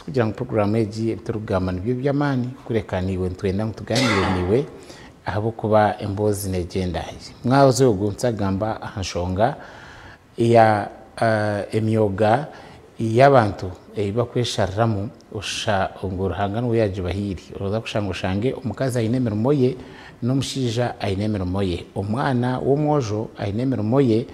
kugira ngo program eji ebiturugamana byo byamani kurekaniwe ntwenda tuganire niwe ahabo kuba embozi negenda mwazo yogunsa gamba ahanshonga ya emyoga y'abantu bakwesharramu usha nguruhangano yaje bahiri uroza kushanga ushange umukazi ayinemera moye n'umushija ayinemera moye umwana w'umwojo ayinemera moye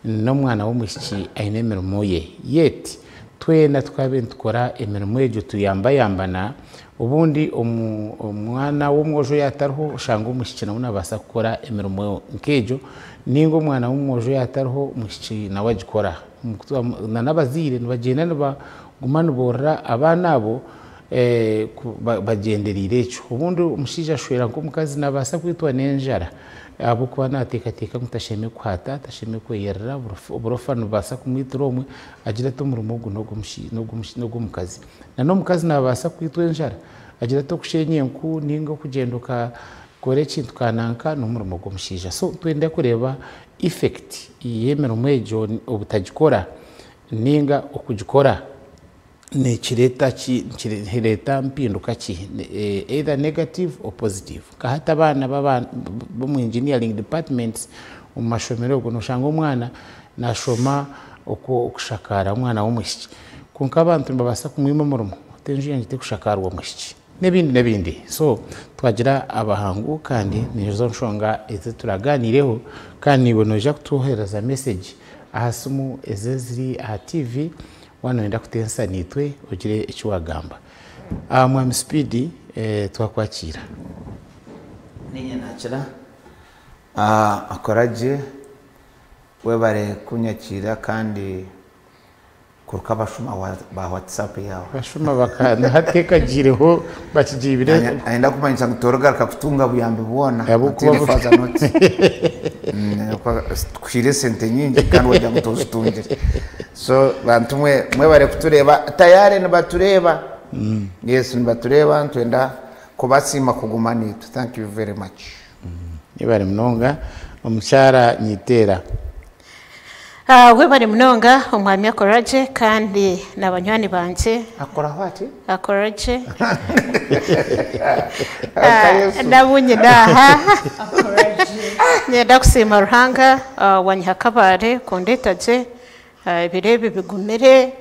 n'umwana w'umushiki ayinemera moye yeti twena twabe tukora emirimo yejo tuyambayambana ubundi umwana w'umwojo yatarho ushanga umushiki nawe nabasa gukora emirimo nkejo ningo umwana w'umwojo yatarho umushiki nawe agikora n'abazire bagenda bagumana borra abana abo bagenderire ejo ubundi umushija ashwera ngo umukazi nabasa kwitwa nenjara abo kuba natekateka mutasheme kwata tasheme kweyerera uburofa nubasa kumwitira omwe agira to murumo no gumukazi nano mukazi nabasa kwitwa enjara agira to kushenye nku ningo kugenduka kore kintu kananka no murumo gumushija so twende kureba effect yemera umwejo ubutagikora ninga okugikora ne kireta mpinduka ki either negative or positive kahata abana bo mu engineering departments umashomero uko noshanga umwana nashoma uko kushakara umwana w'umushiki kunka abantu babasa kumwima murumo tenje yangite kushakarwa mushiki nebindi so twagira abahangu kandi nizo nshonga eze turaganireho kandi nibonoja kutuhereza message ahasumu ezeziri aha TV wanoenda kutensa nitwe ugire icyo wagamba mwami Speedy twakwakira ninye nakira akoraje webare kunyakira kandi kuruka bashuma ba WhatsApp yawe bashuma bakana hatekagireho bakigibire aenda kumanyisa ngutoroga kakutunga buyambe bubona atifaza noti kushire sente nyingi kandi wajya mutozitungire so bantu mwe bare kutureba tayari nibatureba yes nibatureba ntwenda kubasima kugumanitu thank you very much nibare mnonga omushara nyitera we bari mnonga umwami akoraje kandi nabanywani banje akora hati akoraje nabunye daha akoraje nenda kusima ruhanga wanyakabare kondetaje birebe bigumere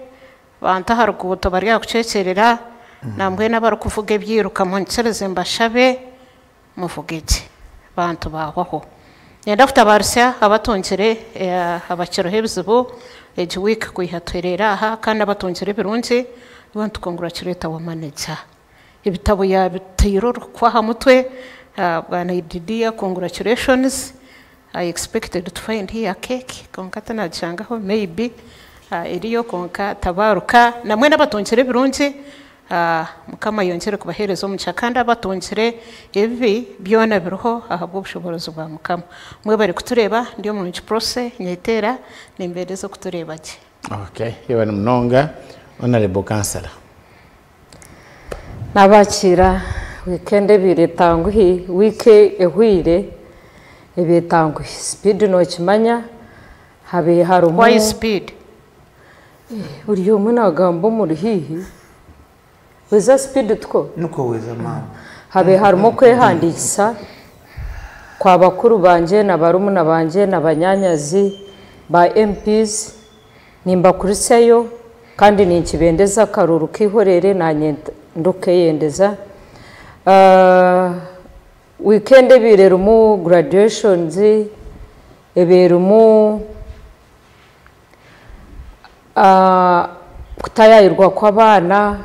banta harukuto bari yakucecerera nambwe nabari kuvuga byiruka mu ncereze mbashabe muvugije bantu baho nenda kutabarusya abatongere abakiro bizibu eji week kuyihatwerera aha kandi abatongere birungi bantu congratulate wa manager ibitabo ya bitiro kwa hamutwe bwana Ididia congratulations I expected to find here a cake konkata na jangaho maybe iriyo konka tabaruka namwe n'abatongere birungi mukama yongere kubahereza umucakanda abatongere ibi byona biroho ahabwo ubushobozi bwa mukama mwe bari kutureba ndiyo mu process nyetera nimbere zo kutureba je okay yeba mnonga honorable councillor nabakira weekend biretanguhi wike ehwire ebetanguhi Speed no kimanya habe harumu why Speed uriyo munagambo muri hihi weza Speed two nuko weza mama habe harumu kwehandikisa kwa bakuru banje na barumuna banje na banyanyazi ba MPs nimba kuriseyo kandi ninkibendeza karuru kihorere na nduke yendeza weekend birerumu graduations eberumu kutayayirwa kw'abana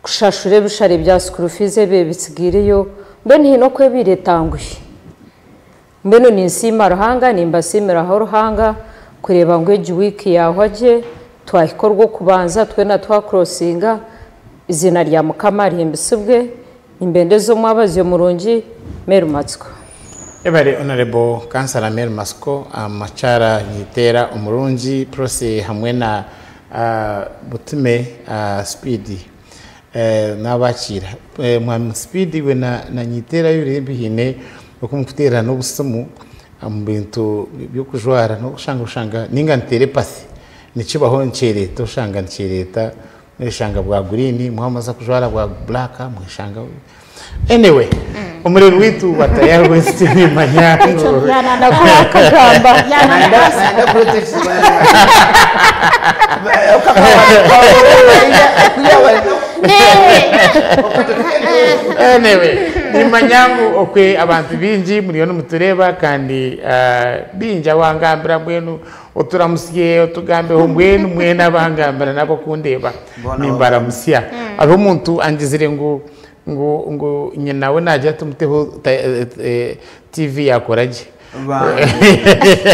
kushashure bishare bya school fees bibisigireyo mbe ntino kwebiretanguye mbeno ninsima ruhanga nimbasimira ho ruhanga kureba ngo eji week yahwaje twahikorwa kubanza twena twa crossinga izina rya mukama rimbisubwe imbendezo mwabazi yo murungi Meru Matsko ebare honorable councillor Meru Matsko amachara nyitera umurungi process hamwe na butume Speedy nabakira mwami Speedy we na nyitera yurembi hine okumutera no busumu ambintu byo kujwara no gushanga ninga ntere pasi nikibaho ncere to shanga ncereta mwishanga bwa green mwamaza kujwara bwa black mwishanga anyway umuriro witu watayari wese ni manyango yana kugamba Naenda protest anyway ni manyango okwe abantu binji muri no mutureba kandi binja wangambira mbwenu oturamusye otugambeho mbwenu mwena bangambira nabo kundeba nimbara musya abo muntu angizire ngo nyinawe najya tumuteho TV yakoraje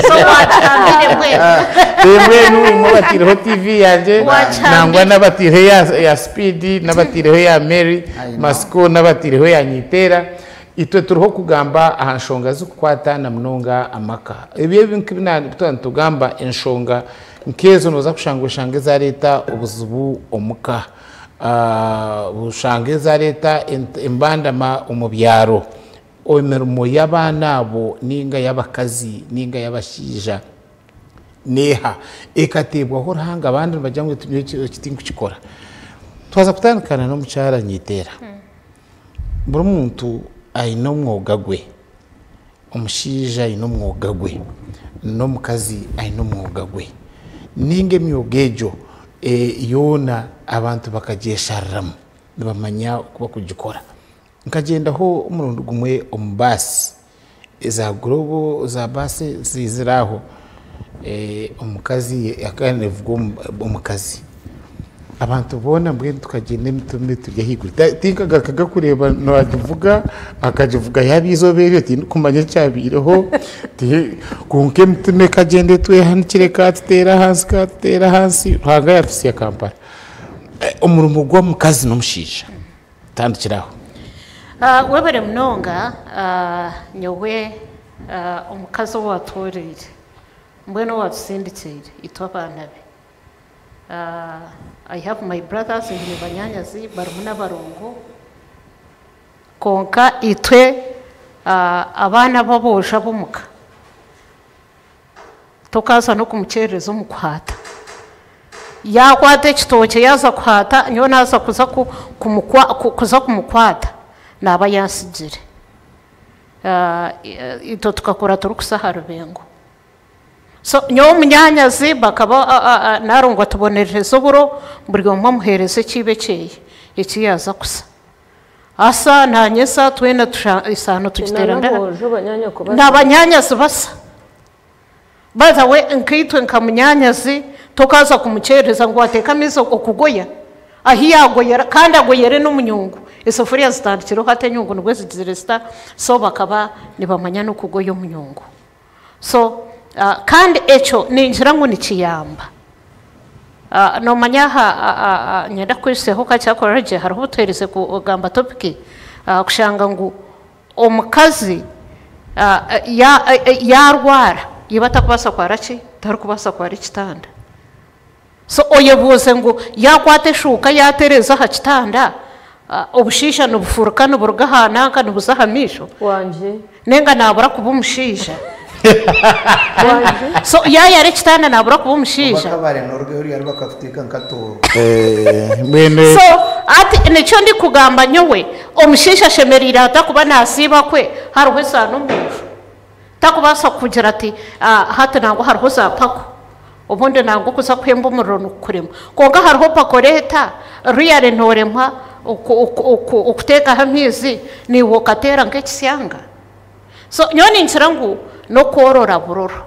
so watambire mbwenu mwabatireho TV yanje nangwa nabatireho ya Speed nabatireho ya Mary Masco nabatireho ya Nyitera itwe turiho kugamba ahanshonga zo kwata na mnonga amaka ibiye binkibina tugamba enshonga nkezo noza kushangwe za leta ubuzubu omuka bushange za leta imbandama umubyaro omermo y'abana abo ninga y'abakazi ninga y'abashija neha ekatebwa ho rahanga abandi bajya ngo kitingu kikora twaza kutandukana no mucara Nyitera buri muntu ayino mwoga gwe umushija ayino mwoga gwe no mukazi ayino mwoga gwe ninge myogejo yona abantu bakajesharram bamanya kuba kugikora nkagenda ho umurundo gumwe ombasi za globo za base ziziraho umukazi akanevugo umukazi abantu bona mbwe tukagenda mitumbe tujya higura tinkaga kureba no avuga akajivuga yabizobere ati kumanya cyabireho kunke mtume kagende twe hanikire katera hansi haga yafisi ya Kampala umurumo gwa mukazi no mushisha tandikiraho webere mnonga nyowe omukazi watorire mbweno watsindikire itwabana be I have my brothers in Banyanyazi barumuna barongo konka itwe abana babosha bumuka tokaza no kumucereza umukwata yakwate kitoke yaza kwata nyo naza kuza kumukwata naba yansigire ito tukakora turukusaha Rubengo so nyo munyanyazi bakaba narongwa tubonereza uburo buri gomwe muhereze kibe cyeye iki yaza kusa asa ntanyesa twena isano tukiteranda nabanyanyazi basa baza we nkitwe nkamunyanyazi tokaza kumucereza ngo atekamizo okugoya ahiyagoyera kandi agoyere n'umunyungu isofuriya zitandikiro hate nyungu nubwo ziziresta so bakaba nibamanya no kugoya umunyungu so kandi echo ninjira ngo nikiyamba no manyaha nyenda kwiseho kacyakora hariho utereze kugamba topic kushanga ngo omukazi yarwara yibata kubasa kwa rachi tari kubasa kwa rikitanda so oyebuze ngo yakwate shuka yatereza ha kitanda obushisha no bufuruka no burugahana kandi buzahamisho wanje nenga nabura kuba umushisha so yari kitanda nabura kuba umushisha bakabare norwe uri ari bakafutika nkatoro mwene so ati nicyo ndi kugamba nyowe omushisha shemerira atakuba nasiba kwe hariho sano musho takubasa kugira ati hata nango hariho zapako ubundi nango kuza kwemba umuriro nukurema konga hariho pakoreta ruyare ntorempa ukuteka hamizi ni wokatera nk'ekisyanga so nyoni nkirangu no korora buroro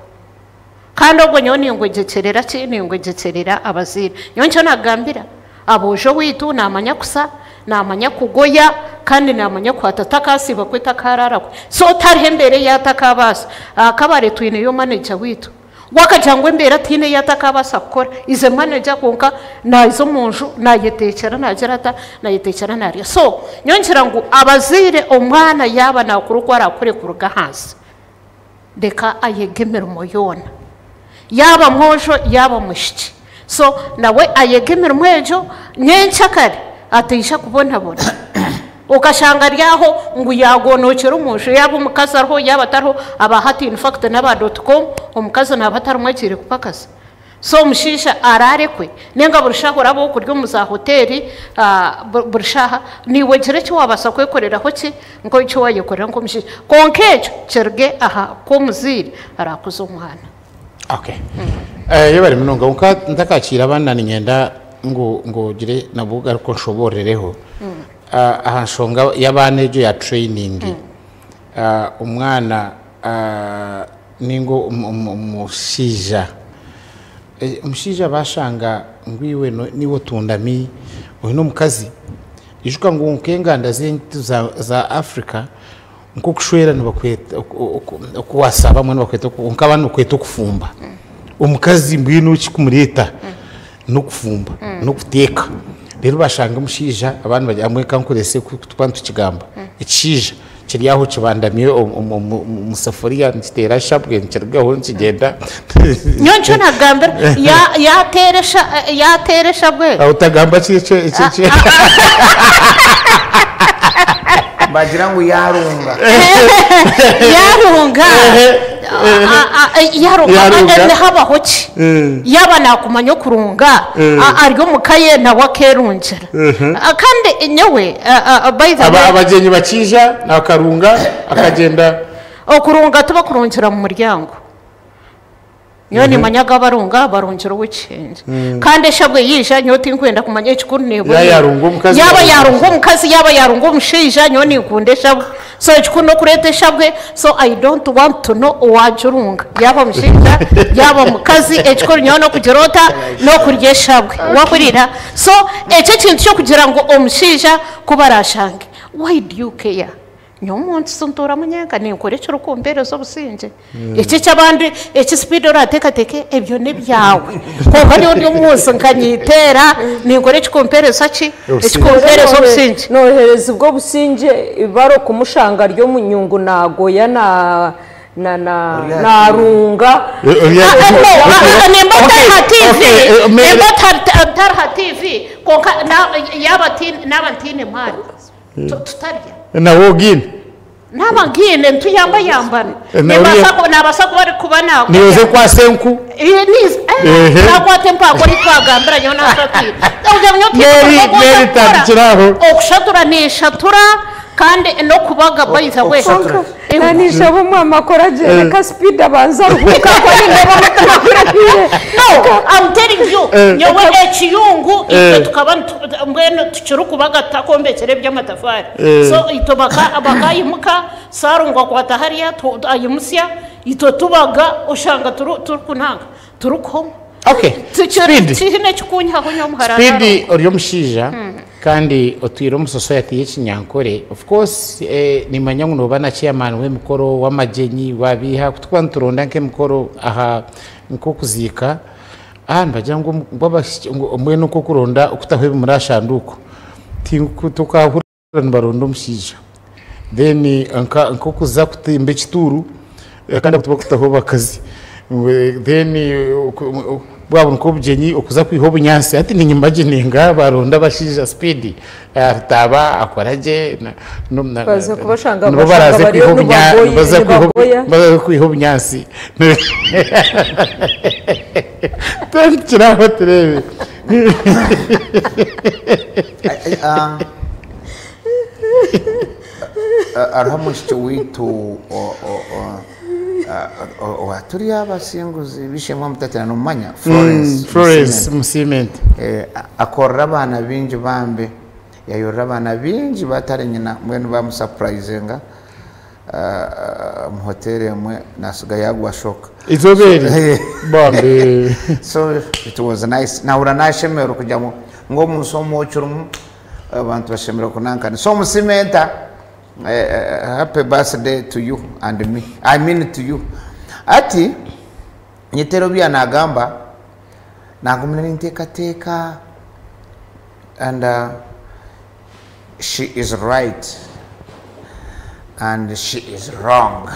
kandi ubwo nyoni ngo gecerera kini ngo gecerera abazira nyoncyo nagambira abojo witu namanya kusa namanya kugoya kandi namanya kwatata kasiba kwita karara so tarihembere yatakabasa akabare twine yo manager witu wakajangwe mbere tine yatakabasa gukora ize manager konka nazo munju nayetekera nagerata nayetekera nari so nyongira ngo abazire omwana yaba nakuru kwara kure kuruga hasi deka ayegemera moyona yaba mwojo yaba mushiki so nawe ayegemera mwejo nyenchakare atisha kubona bona ukashanga ryaho ngo yagonokera umusho yaba umukazi arho yaba atariho abahati in fact naba.com umukazi naba atarumwakire kupakaza so omushaija ararekwe nenga burushaho oraba okurya omu za hoteri burushaha niwe gira eki wabasa kwekoreraho ki nk'eki wayekorera nk'omushaija konka ekyo kiruge aha k'omuzaire arakuza omwana. Okay. Yebari munonga unka ntakakira abana ninyenda ngo gire nabuga ariko nshoborereho. Aha nshonga y'abana ejo ya training. Umwana ningo umushaija umushaija bashanga ngwiwe niwo tundami uyu n'omukazi ijuka ngo nkenganda zintu za Africa nko kushwera nibakweta okuwasaba mwana bakweta nk'abantu bakweta okufumba omukazi mbwino ukikumureta no kufumba no kuteka rero bashanga umushaija abantu bajyamwe kankurese kutwantu kigamba ikishija kiri aho kibandamiye umusafuriya ntitera shabwe nkirgaho nkigenda nyoncho nagamba yateresha bwe utagamba cyice bagira ngo yarunga habaho ki yaba nakumanya kurunga aryo mukaye nawe akerungira kandi nyewe abagenyi bakija nakarunga akagenda okurunga tuba kurungira mu muryango niyo nimanyaga barungira uw'ikinze kandi eshabwe yija niyo tinkwenda kumanya ekikuru nebo yaba yarunga omukazi yaba yarunga omushaija niyo ninkunda eshabwe so ekikuru nokureta eshabwe so I don't want to know owajurunga yaba omushaija yaba omukazi ekikuru niyo nokugira ota nokurya eshabwe wahurira so ekyo ekintu kyokugira ngo omushaija kuba arashange why do you care nyomuntu suntura munyenga ninkore cyo rukumbereza obusinge iki cyabandi iki speed oratekateke ebyo ne byawe ko hari undi munsi nkanyitera ninkore kikumpereza ki ekikumpereza obusinge nohereza ubwo businge baro kumushanga ryo munyungu nagoya na runga nemba tarha TV konka n'abantine mari tutarya nawogine nabangine ntuyamba yambana nabasa kuba ari kuba nawe niyoze kwa senku nakwate mpako nitwagambira nyo nasatira neri tandikiraho okushatura nishatura kandi no kubaga bayiza we nanisha bumama koraje ka speed abanza ruhuka kwa ndeba mutamakirapire no I'm telling you nyowe ekiyungu ite tukaba mbwene tuciru kubaga takombekere by'amatafari so itobaka abakayimuka sarungwa kwa tahariya ayimusya ito tubaga ushanga turukunanga turuko okay speed tihine kikunya ho nyomuharara speed oryo mushija kandi otwira mu society y'Kinyankore of course ni manyangu no bana chairman we mukoro w'amagenyi wabiha kutwanturonda nke mukoro aha nko kuzika bagira ngo mwe no kuronda ukutahwe murashanduko tukahura barondo mushija then nko kuza kutimbe kituru kandi kutaho bakazi then bwabo nko bugenyi okuza kwiho bunyansi ati ni nyimbaje ninga baronda bashija speed taba akoraje baza kubashanga baraze kwiho bunyansi baza kwiho bunyansi tantiraho turebe aramushye witu waturi abasinguzi bishemwa mutatira no manya Florence Musimenti akorra abana bingi bambe yayorra abana bingi batari nyina mwene bamusurprisinga mu hotel mwe nasiga yagwa shoka izobere bambe so it was nice naura nashemero kujamo ngo musomo cyurumu abantu bashemero kunankana so Musimenta happy birthday to you and me. I mean to you. Ati nyitero bya nagamba nagumene nteka and she is right and she is wrong.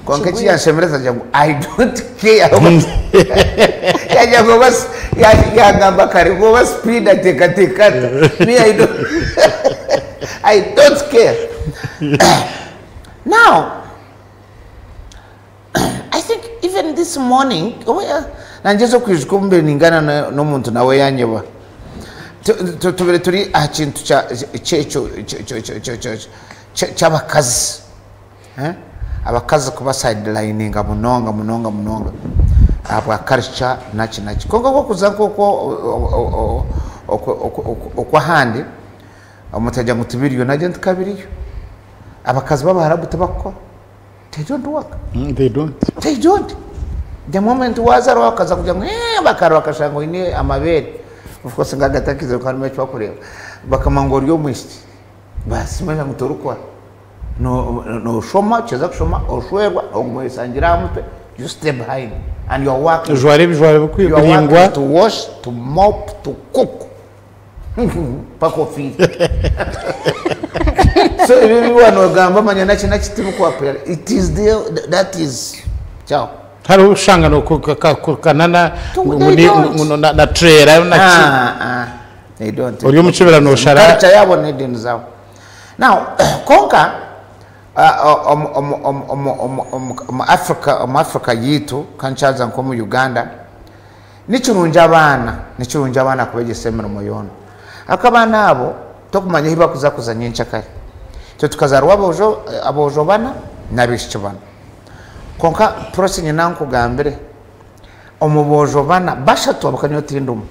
Konkechi ya shemereza jangu I don't care. Ya jangu bas ya ngamba karibu bas speed ateka me I don't care. Now, I think even this morning, nanjye zo kwijuka mbere ningana n'umuntu nawe yanyeba tubere turi akintu cy'abakazi abakazi kuba sidelininga munonga abwa culture naki kongo kuza koko okwa handi umutajya mutubiriyo najye ntukabiriyo abakazi b'abaharabu tabakora they don't work they don't the moment waza wakaza kujya bakaro bakashanga ine amabere of course ngagatakize ko harimo cyakureba bakamangora yo mwisi basi manya mutorukwa no shoma cheza kushoma oshwerwa ogumwesangira mutwe you stay behind and your work kwibringwa to wash to mop to cook pako feed so everyone ogamba manya nachi timu kwa prayer it is there that is ciao hari ushanga no kukanana na trailer nachi they don't uri umucibera no shara culture yabo nedeni zabo now konka Africa yitu kanchaza nko mu Uganda nichurunja abana kubegesemera moyono akabana abo tokumanya hiba kuzakuza nyincha kare cyo tukazarwa abojo bana nabishye bana konka prosinye nanko gambere omubojo bana bashatu bakanyotindum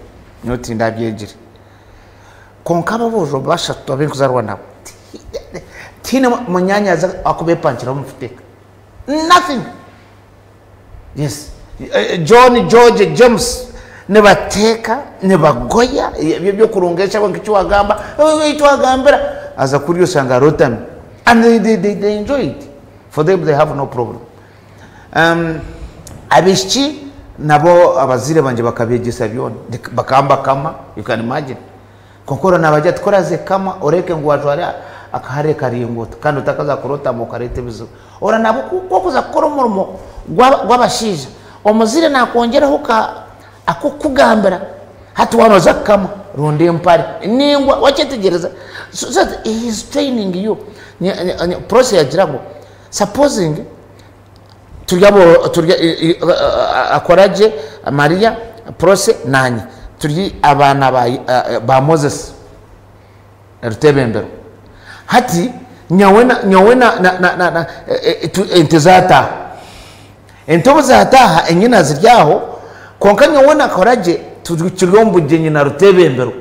nyotinda byegire konka abojo bashatu abikuzarwa nabo tina munyanya za akube panchira mufuteka nothing yes John George James nebateka nebagoya byo kurungesha ngo wagambira aza kuriyo sanga rotami and they enjoy it for them they have no problem abishi nabo abazire banje bakabegesa byone bakamba kama you can imagine konkora nabajya tkoraze kama oreke ngo wajwara akahare karingoto kandi utakaza kurota mu karete bizo ora nabo kuza gukora umurimo gwabashije omuzire nakongeraho akukugambira hati wanoza kama ronde mpari ningwa wachetegereza so he is training you process yagirago supposing turya akoraje Maria process nanye turi abana ba Moses rutebembero hati nyawena na entezata entobuzata enyina ziryaho konka nyawena koraje tukirombuge nyina rutebembero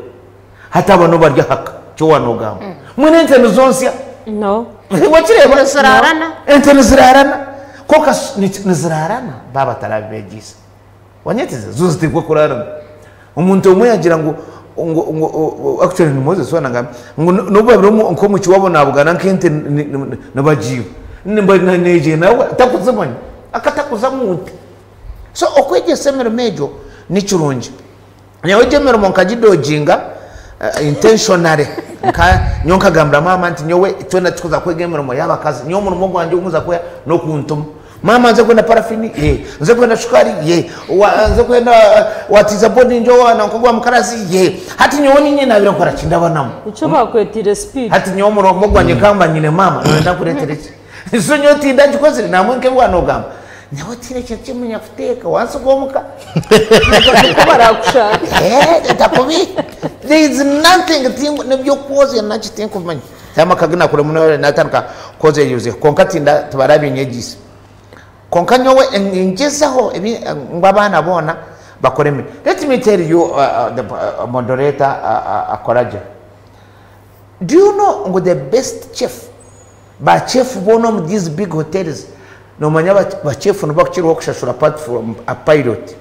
hata abantu barya haka cyo wanogamba mwene ente zonsia no wakireba zirarana ente zirarana koka nizirarana baba tarabegisa wanyetize zuzitiko kurarana umuntu umwe yagira ngo actually ni Moses wananga ngo nobabiro nko mu kiwabo nabugana nkente nabajiwe nimba neje nawe takuzamanya akatakuza muntu so okwegesemero mejo ni kirungi nyawe gemero monkagidojinga intentionally nka nyonka gambra mama nti nyowe twenda tukuza kwegemero mo yabakazi nyo muntu mugwanje umuza kwe no kuntuma mama nze kwenda parafini nze kwenda shukari nze kwenda watiza body njo na nkogwa mukarazi hati nyoni nyine nabira nkora kindaba namo uco bakwetire speed hati nyo muntu mugwanje kamba nyine mama nenda kuretereke so nyoti ndaje kozire namwe nke bwanogamba nyawe tire cyo munya kuteka wansogomuka barakushaka takubi there is nothing thing nebyo koze na chitenko manya tama kagina kure muno natanka koze yuze konkatinda tubarabi nyegisi konka nyowe engezaho ngwabana bona bakoreme let me tell you the moderator akoraje do you know ngo the best chef ba chef bono mu these big hotels no manya ba chef no bakirwa kushashura apart from a pilot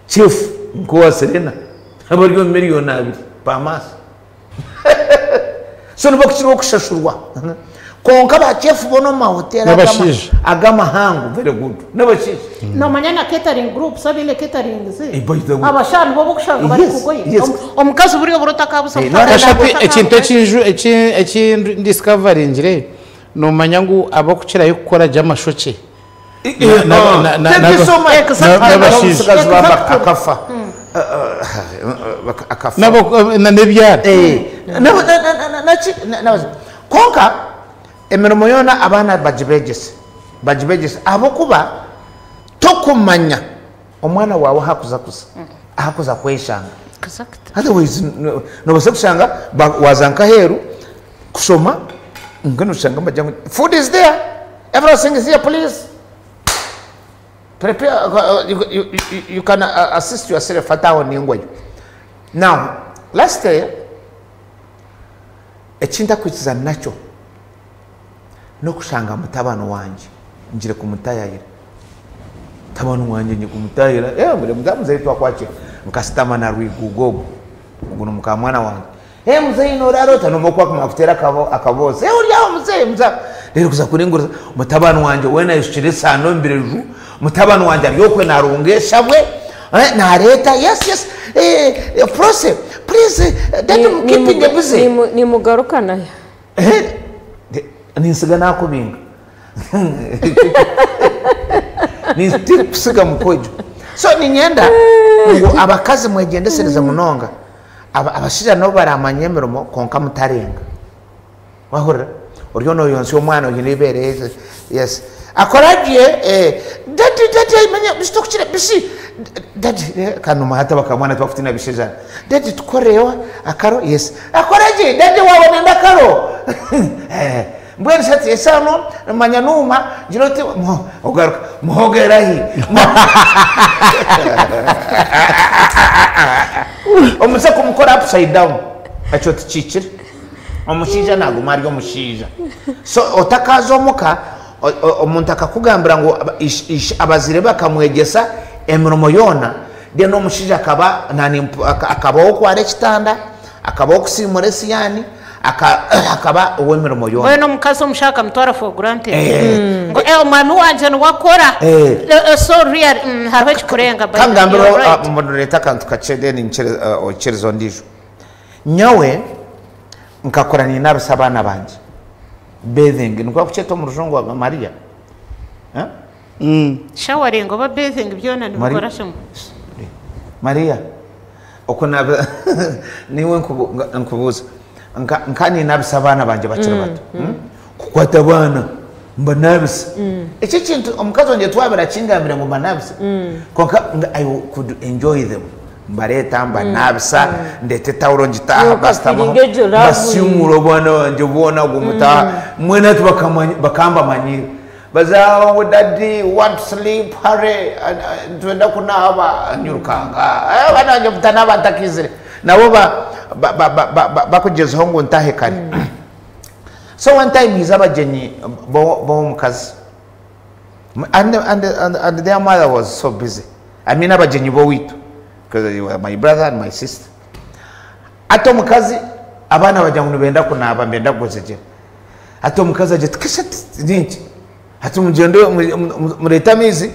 chef ngo Serena abaryo miliyoni 2 pa mas so no bakirwa kushashurwa konka ba chef bono ma hotel agama hangu very good nabashije no manyana catering group so bile catering zi abashani bo bukushanga bari kugoye omukazi buriyo burota kabusa ekintu discovery ngire no manyangu abokukira yokora jamashoche akafa na nebyara konka emirimo yona abana bajibegese abokuba tokumanya omwana wawe hakuza kweshanga Exactly. otherwise no bose kushanga wazanka heru kusoma ngano shanga majyango food is there everything is here please prepare you can assist yourself ataho ningwe now last year echinda kwikiza nacho no kushanga mutabano wanje njire kumutayira tabano wanje nje kumutayira mbere muzamuze twakwache mukasitama na rwigugogo nguno mukamwana wanje muzee norarota no mokwa kumafutera akabose uryaho muzee rero kuza kurengura mutabano wanje wena yishire sano mbireju mutabano wanje ariyokwe narungesha bwe na leta yes process please that keeping the busy ni mugarukana ni nsiga nakubinga ni tipsiga mukojo so ni nyenda ngo abakazi mwegendesereza munonga abashira no baramanyemero konka mutarenga wahora uriyo no yonse omwana yinibere yes akoragiye dati manya bistokire bisi dati kanuma hata bakamwana twafutina bishejana dati tukorewa akaro yes akoragiye dati wabona ndakaro mbwene shati esano manya numa jirote ogaruka muhogerahi omusa kumukora upside down acho tichikire omushija nago maryo mushija so otakazomuka omuntu akakugambira ngo abazire bakamwegesa emiromo yona de no mushija akabaho kware kitanda akabaho kusimura siyani akaba uwemiromo yona wewe no mukazi omushaka mutwara for granted ngo mami wanje no wakora so real habe chikurenga by kangambiro mbonureta kantu kachede ni ocherezo ndijo nyawe nkakora ni nabasabana banje bathing nko kucheto mu rujungu wa Maria showering ngo ba bathing byona ni gukora shimo Maria okona niwe nkubuza nkani nabasabana banje bakira bato kukwata bana mba nabisa iki kintu omukazi wanje twabira kingambira ngo mba nabisa konka I could enjoy them mbareta mba nabisa ndete tawuro njitaha bastama basiumuro bwana wanje ubona gumuta mwena bakamba manyira bazao daddy want sleep hurry twenda kunaba nyurukanga bana nje mutana batakizire nabo bakugezeho ngo ntahe kare so one time he's abajenyi bo mukazi and their mother was so busy I mean abajenyi bo witu because they were my brother and my sister ato mukazi abana bajyangu benda kunaba mbenda gozejera ato mukazi aje tikashati nyingi ato mugendo mureta mizi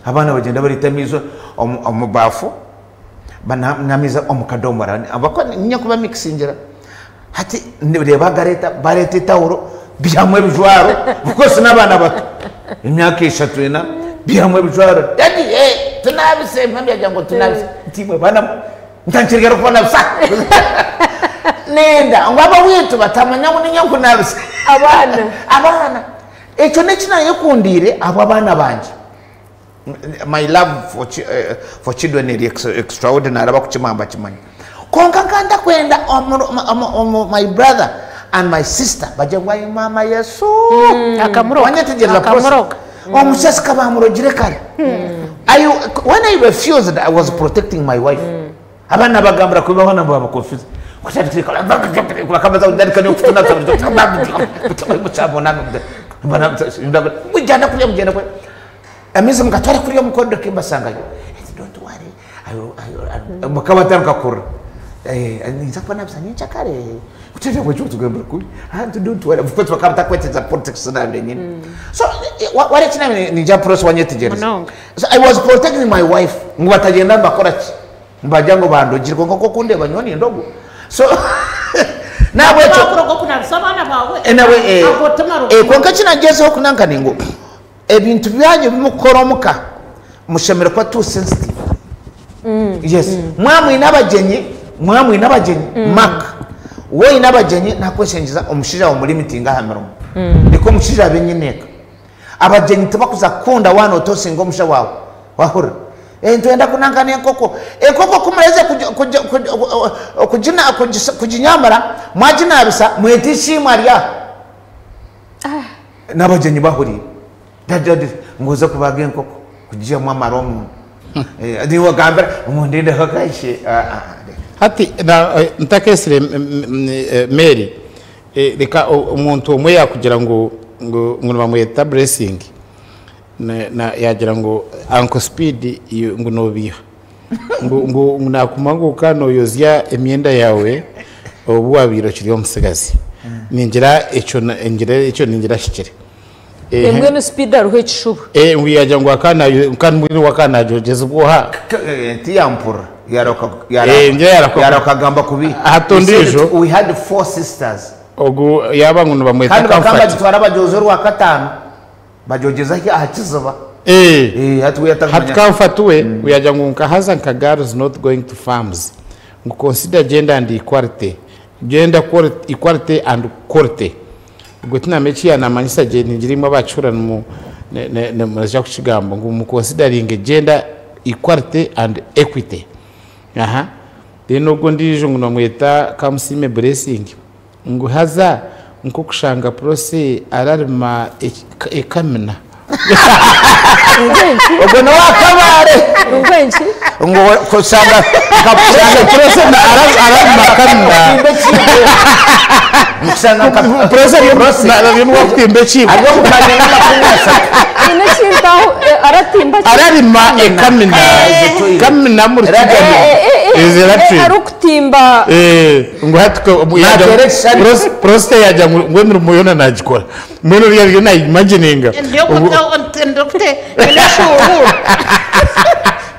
abana bagenda barita mizo omubafu banamiza omukadomora abako nyakuba mixingira hati ndeba gareta barete tawuro byamwe bijwaro bukose nabana bato imyaka 3 ena byamwe bijwaro dadi tunabise mpamya jango tunabise timwe bana ntankirigero kubona bisa nenda ngaba witu batamanya ngo ninyanku nabise abana echo nekina yekundire abo abana banje my love for children is extraordinary abakuchimamba chimanya konka kanda kwenda my brother and my sister bajengwa mama Yesu akamuro wanyategera akamuro omushasi kabamurogire kare when I refused I was protecting my wife abana bagambira kuba bana baba confused kuchatika kamaza ndalika no kutuna muchabona bana mujana kule mujana kule amize mukatwara kuri yo mukondo kimbasanga don't worry mukabata mukakura nza kwa nabisa nyicha kare kutete kwa chutu gambira kuri don't worry mukotwa kabata kweteza protection na nyini so wale china ninja pros wanyetegere so I was protecting my wife ngubatagenda mbakora ki mbajango bandogirwa ngo kunde banyoni ndogo so nawe cyo bakuro kuna sabana bawe nawe konka kina ngezeho kunanka ningo ebintu byanyu bimukoromuka mushemera kwa too sensitive yes mwamwe nabagenyi mark we nabagenyi nakweshengiza omushija wo muri meeting ahamero niko mushija benyineka abajenyi tubakuza kunda wana otosi ngomusha wawe wahura ntwenda kunangana enkoko kumureze kujinyamara mwajinabisa mwetishimwa rya n'abajenyi bahuri dadadi ngoza kubaga enkoko kujiya mu amaromu ndiwo gambira umundinde hakaishe hati ntakesire Mary reka umuntu umwe yakugira ngo bamwita blessing na yagira ngo Uncle Speed ngo nobiha ngo nakumanguka no yozya emyenda yawe obwabiro kiri omusigazi ningira echo ningira shikire emwe no Speed aruhe kishuba ngiyajya ngo akana muri wakana jogeze bwoha tiyampura yaroka gamba kubi hatondijo we had 4 sisters ogu yaba ngo bamwita kandi bakamba gitwara bajozo rwa katano bajogeza ki ahakizoba hatukamfatuwe uyajya ngo nkahaza nkagaro is not going to farms ngo consider gender and equality equality and quality ubwo tinamechi yanamanyisa je ningirimo abacura mu muraja kukigambo ngo mu considering gender equality and equity aha rero ubwo ndijo ngo namwita Kamusime Blessing ngo haza nko kushanga prose ararima ekamina ubwo no wakabare ubwenci ngo kushanga prose ararima ekamina mushanga prose na bimwe kwimbe chibo ariko mukanye n'amakumyasa ine kintaho aratimba ararima ekamina kamina muri kigambo arukutimba ngo hatuko prose yajya ngo muri muyona najikora muri ryo na imagininga ndio ndokute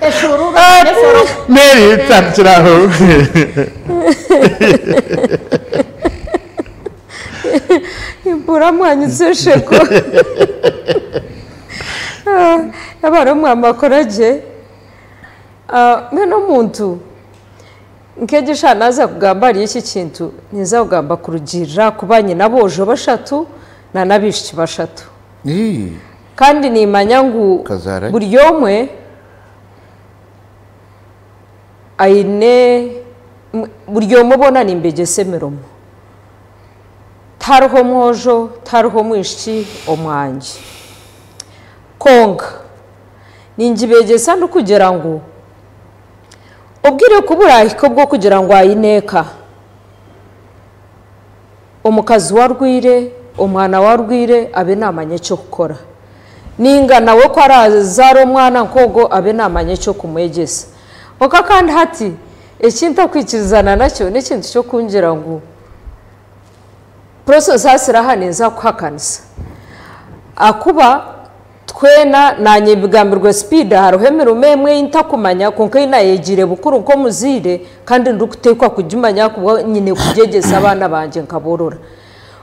eshuru neforo Mary tantiraho impura mwanyitse sheko abara mwamakoraje meno muntu nkegisha naza kugambara iki kintu niza kugamba kurugirira kubanye nabojo bashatu na nabishiki bashatu kandi nimanya ngo buri yomwe aine buri yomwe bona nimbegese miromo taruho mwojo taruho mwishiki omwanje konga ningibegesa no kugira ngo ubwire kuburahiko bwo kugira ngo ayineka omukazi warwire omwana warwire abe namanye cyo gukora ninga nawe ko arazaro mwana nkogo abe namanye cyo kumwegesa oka kandi hati ekinta kwikizana nacyo n'ikintu cyo kungira ngo process asira haneza kuhakanisa akuba twena nanye bigambirwe Speed haruhemera umemwe intakumanya konke inayegire bukuru uko muzire kandi ndukutekwa kujumanya kuba nyine kugegeza abana banje nkaborora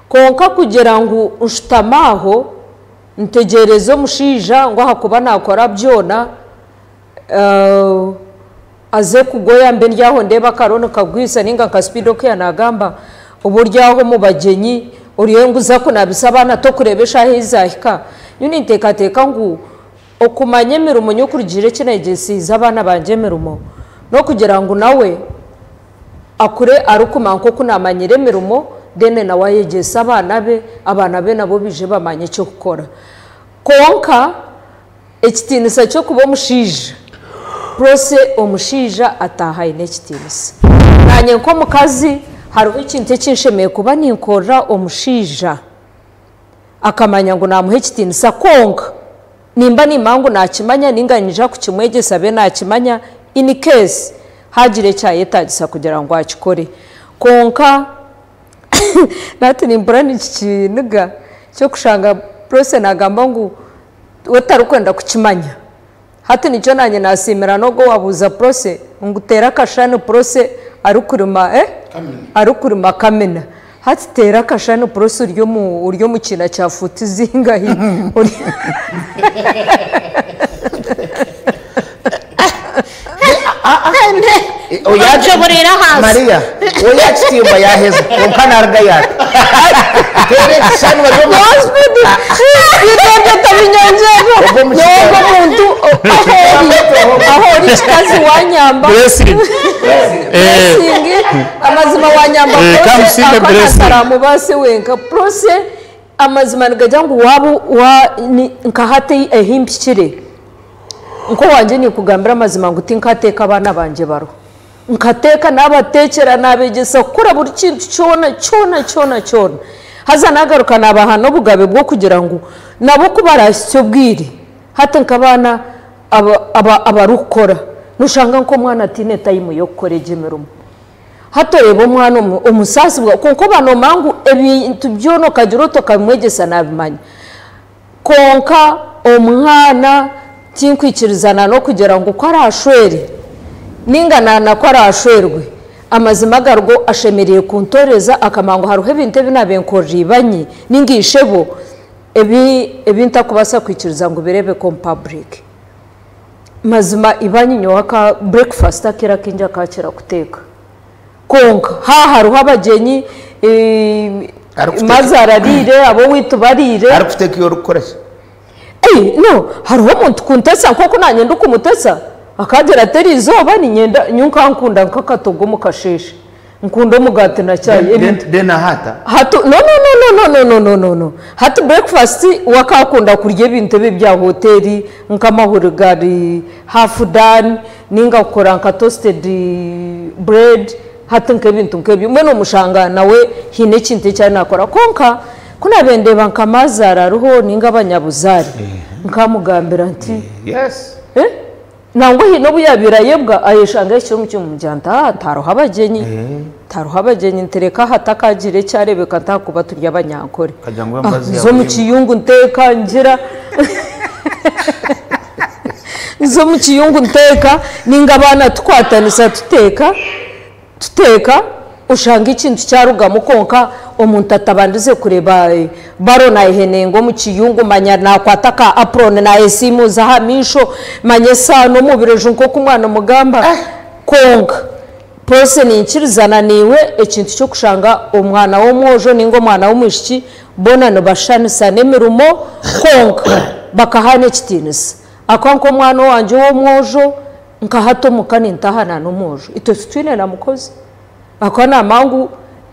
konka kugira ngo ushitamaho ntegerezo mushija ngo hakuba nakora byona aze kugoya mbe ryaho ndeba karono kagwisa ninga ka Speed ko yanagamba uburyaho mu bagenyi uriye nguza ko nabisabana to kurebesha hizahika nyuni teka ngo okumanye mirumo nyo kurigire kinegesiza abana banje mirumo no kugira ngo nawe akure arukumanko kunamanyire mirumo dene na wayegesa abana be nabo bije bamanye cyo gukora konka ekitinisa cyo kuba mushija prose omushija atahaye nekitinisa nanye nko mukazi hariho ikintu cyinshemeye kuba ninkora omushija akamanya ngo namuhe kitinisa konka nimba nimangu nakimanya ninganyija kukimwegesa be nakimanya in case hagire cyayetagisa kugira ngo akikore konka nati nimbura n'ikinuga cyo kushanga prose nagamba ngo wetarukwenda kukimanya hati nicyo nanye nasimira no go wabuza prose ngutera kashane prose arukurima kamena hati tera kashane prose uryo mu kina cya futi zingahi Oyaje Maria oyachitimba yaheza onkana argayat tere sanu badomo Hospital yitebye tabinyonjego yogo muntu ahori chikazi wanyamba blessing amazima wanyamba akasaramu base wenka prose amazima ngajangu wabo nkahate ehimpikire nko wanje ni kugambira amazima nguti nkateka abana banje baro nkateka nabatekera nabegesa kura buri kintu cyona haza nagaruka nabahano bugabe bwo kugira ngo nabo kubarasyo bwiri hata nkabana abarukora nushanga nko mwana atine time yo koreje merumo hato rebo mwana umusasi bwa konko bano mangu ebintu byono kajuro to kamwegesa nabimanya konka omwana tinkwikirizana no kugira ngo ko arashwere ningana na ko arashwerwe amazima gargo ashemereye kuntoreza akamango haruhe binte binabenkoribanye ningishebo ebinta kubasa kwikiriza ngo birebe ko public mazima ibanyi nyoka breakfast akira kinja kakira kuteka konka haruho abagenyi mazararire abo witubarire arikuteka iyo rukoresha no haruho umuntu kuntesa nkoko nanye ndukumutesa akagera ateri izoba ni nyenda nyunka nkunda nkakatogo mukasheshe nkunda mugati na cyayi dena hatu no hatu breakfast wakakunda kurya ibintu bya hoteli nkamahurigari half done ninga ukora nka toasted bread hatu nkebintu nkebyo mwe no mushanga nawe hine kinte cyane nakora konka kuna bende bankamazara ruho ninga abanyabuzari nkamugambira nti yes nango hino buyabira yebwa ayeshanga ishyira mu cyo mujyanta taruha abagenyi ntereka hatakagire cyarebeka ntakuba turya abanyankore zo mu kiyungu nteka ngira zo mu kiyungu nteka ninga abana twatanisa tuteka ushanga ikintu cyarugamo konka umuntu atabandize kureba baro na ihenengo mu kiyungu manya nakwataka apron na esimu za hamisho manyesa no mubirejo nko kumwana mugamba konka pose ni nkirizana niwe ikintu cyo kushanga umwana wo mwojo ningo mwana wo mwishiki bona no bashanisa nemirumo konka bakahane kitinisa akonko mwana wanje wo mwojo nkahato mukani ntahana no mwojo ito twine na mukozi akana mangu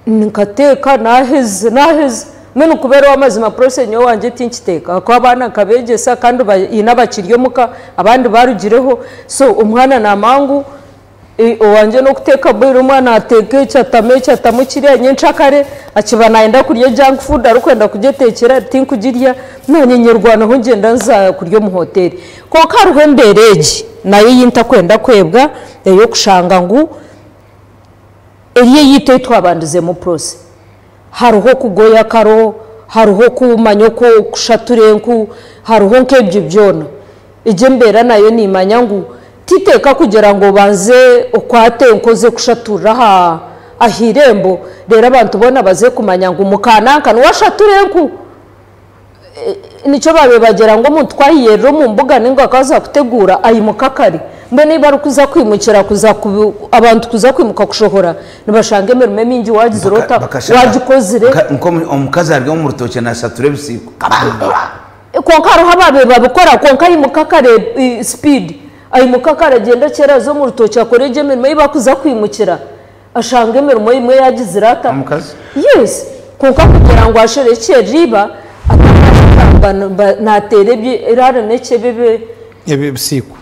nkateka naheze meno kubera wamazima process nyo wanje tinkiteka akabana kabegesa kandi inabakiriyo muka abandi barugireho so umwana na mangu wanje no kuteka bwira umwana ateke cyatamukiriye nyenshakare akibana enda kurya junk food arukwenda kugetekera tinkugirya none nyerwana ho ngenda nza kurya mu hoteli ko karuhe mbereji nayo yinta kwenda kwebwa yo kushanga ngo eriye yite twabandize mu process haruho kugoya karo haruho kumanyo ko kushaturenku haruho nkebyo byona ije mbera nayo nimanya ngo titeka kugira ngo banze ukwate nkoze kushatura ahirembo rero abantu bona baze kumanya ngo mukananka nwashaturenku nico babe bagera ngo mutwahiye ro mu mbuga ningo akaza kutegura ayimukakari mbe niba rukuza kwimukira abantu kuza kwimuka kushohora nibashange merume mingi wagize rota wagikozire nko omukazi aryo mu rutoke na sature bisiko konkaro hababe babikora konka ayimukakare speed ayimukakare agenda kera zo mu rutoke akoreje merume iba kuza kwimukira ashange merume imwe yagize rata omukazi yes konka kugira ngo ashereke riba naterebye irara nekebebe bisiko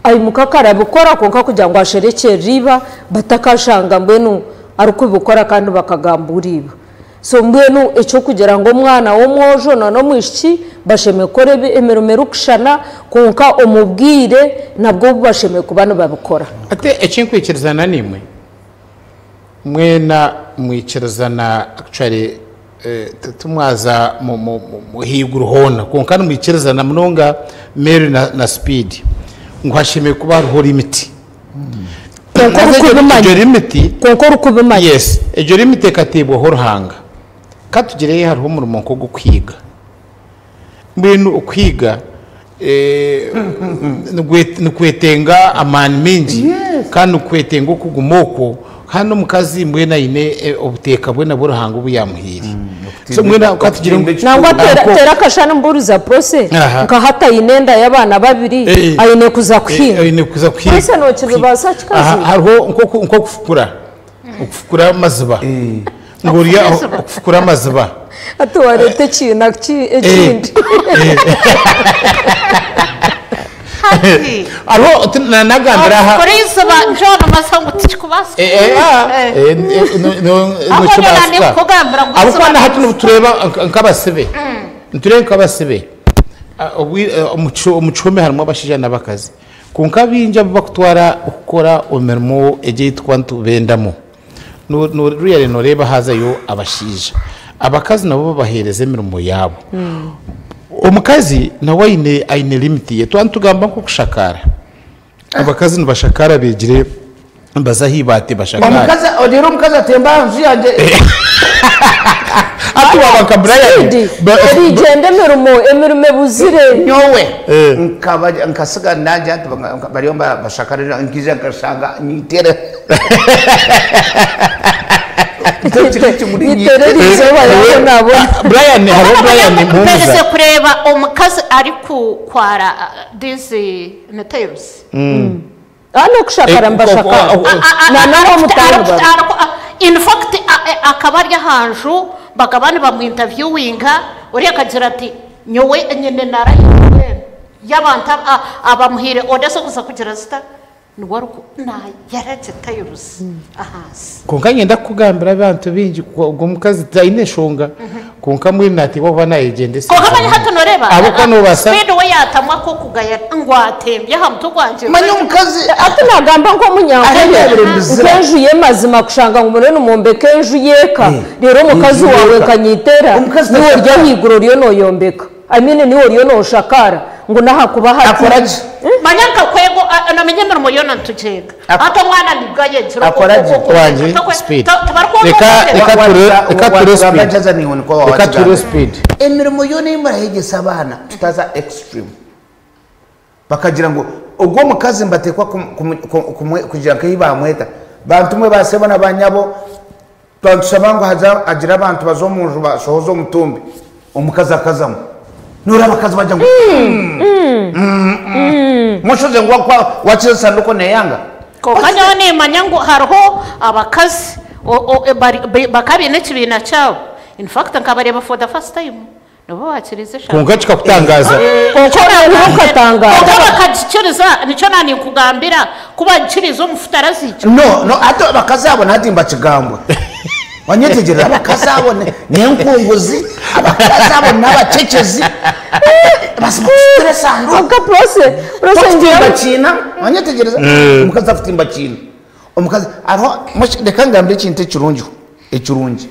ayimukakara bukora konka kugira ngo ashereke riba batakashanga mbenu arukubikora kandi bakagambura iba so mbenu echo kugira ngo mwana wo mwojo no mwishiki basheme kore emeromero kushana konka omubwire nabwo basheme kubano babikora ate echinkwikirizana nimwe mwena mwikirizana actually tumwaza mu higuruhona konka mwikirizana mnonga Mary na Speed ngwashime kuba ruhora imiti konkora ukubimanya yes ejo limite katebo horuhanga katugireye hariho umurimo ko gukwiga mbinu ukwiga nukwetenga amani mingi kandi nukwetenga okugumoko hano mukazi mbwena ine obuteka bwena buruhanga buyamuhiri so mwena ukatugira nangwa tera kashana mburuza prose nkahata inenda y'abana babiri ayine kuza kwiga ese no kibasa kikazi hariho nko kufukura maziba nguriya kufukura maziba atuwarete kintu ekindi aro nagambira ha koriza banjona masango tikubasa no kugambira abukwana hatu nutureba nkabasebe nturebe nkabasebe umucome harimo abashija nabakazi kunkabinja bakutwara ukora umirimo ejyitwa ntubendamo no really no reba hazayo abashija abakazi nabo bahereze imirimo yabo omukazi nawe ayine limit ye twantugamba nko kushakara abakazi nibashakara begire mbazahibate bashakara omukazi odero omukazi atemba nzi yaje atu babanka Brian rigende emirimo buzire nyowe nkasiga nanje ati bariyo bashakara nkiza nkasanga nitere Brian haro Brian mpeze kureba omukazi ari kukwara these nails ano kushakara mbashakara naho mutanga in fact akabarya hanju bakabani bamwinterviewinga uri akagira ati nyowe nyene narayiwe y'abantu abamuhire odeso gusa kugira zita nuwaruko na yaretse tayurusi ahasi konka ngenda kugambira abantu bingi ngo mukazi taine shonga konka muri nati bo bana egende se konka bani hatu noreba abo kono basa speed we yatamwa ko kugaya ngwatembye hamtu gwanje manyo mukazi atunagamba ngo munyango kenju yemazima kushanga ngo umuntu numombe kenju yeka rero mukazi wawe kanyitera niwo rya higuro ryo noyombeka amine niwo ryo no shakara ngo naha kuba hakoraje manyaka kwego namenye mirimo yona ntujega hata mwana nibwaye jiro akoraje wanje speed reka turu speed emirimo yona imara hegesa abana tutaza extreme bakagira ngo ubwo mukazi mbatekwa kugira ngo ibamweta bantumwe basebana banyabo twanshabango haza agira abantu bazomunju basohozo mutumbi umukazi akazamo nura bakazi bajya ngo mushoze ngo wachize sanduko ne yanga ko kanya ne manyango harho abakazi bakabi ne kibina cyabo in fact nkabareba for the first time nobo wakirize shaka kungacika kutangaza ko bakagikiriza nico nani kugambira kuba gikirizo mufutarazica no ato bakazabona hatimba kigambwe wanyetegera abakazabone nenkunguzi abakazabone abacecezi basima stressando prose ngiye China wanyetegereza umukazi afite imba China umukazi aho reka ngambire ikintu ekirungi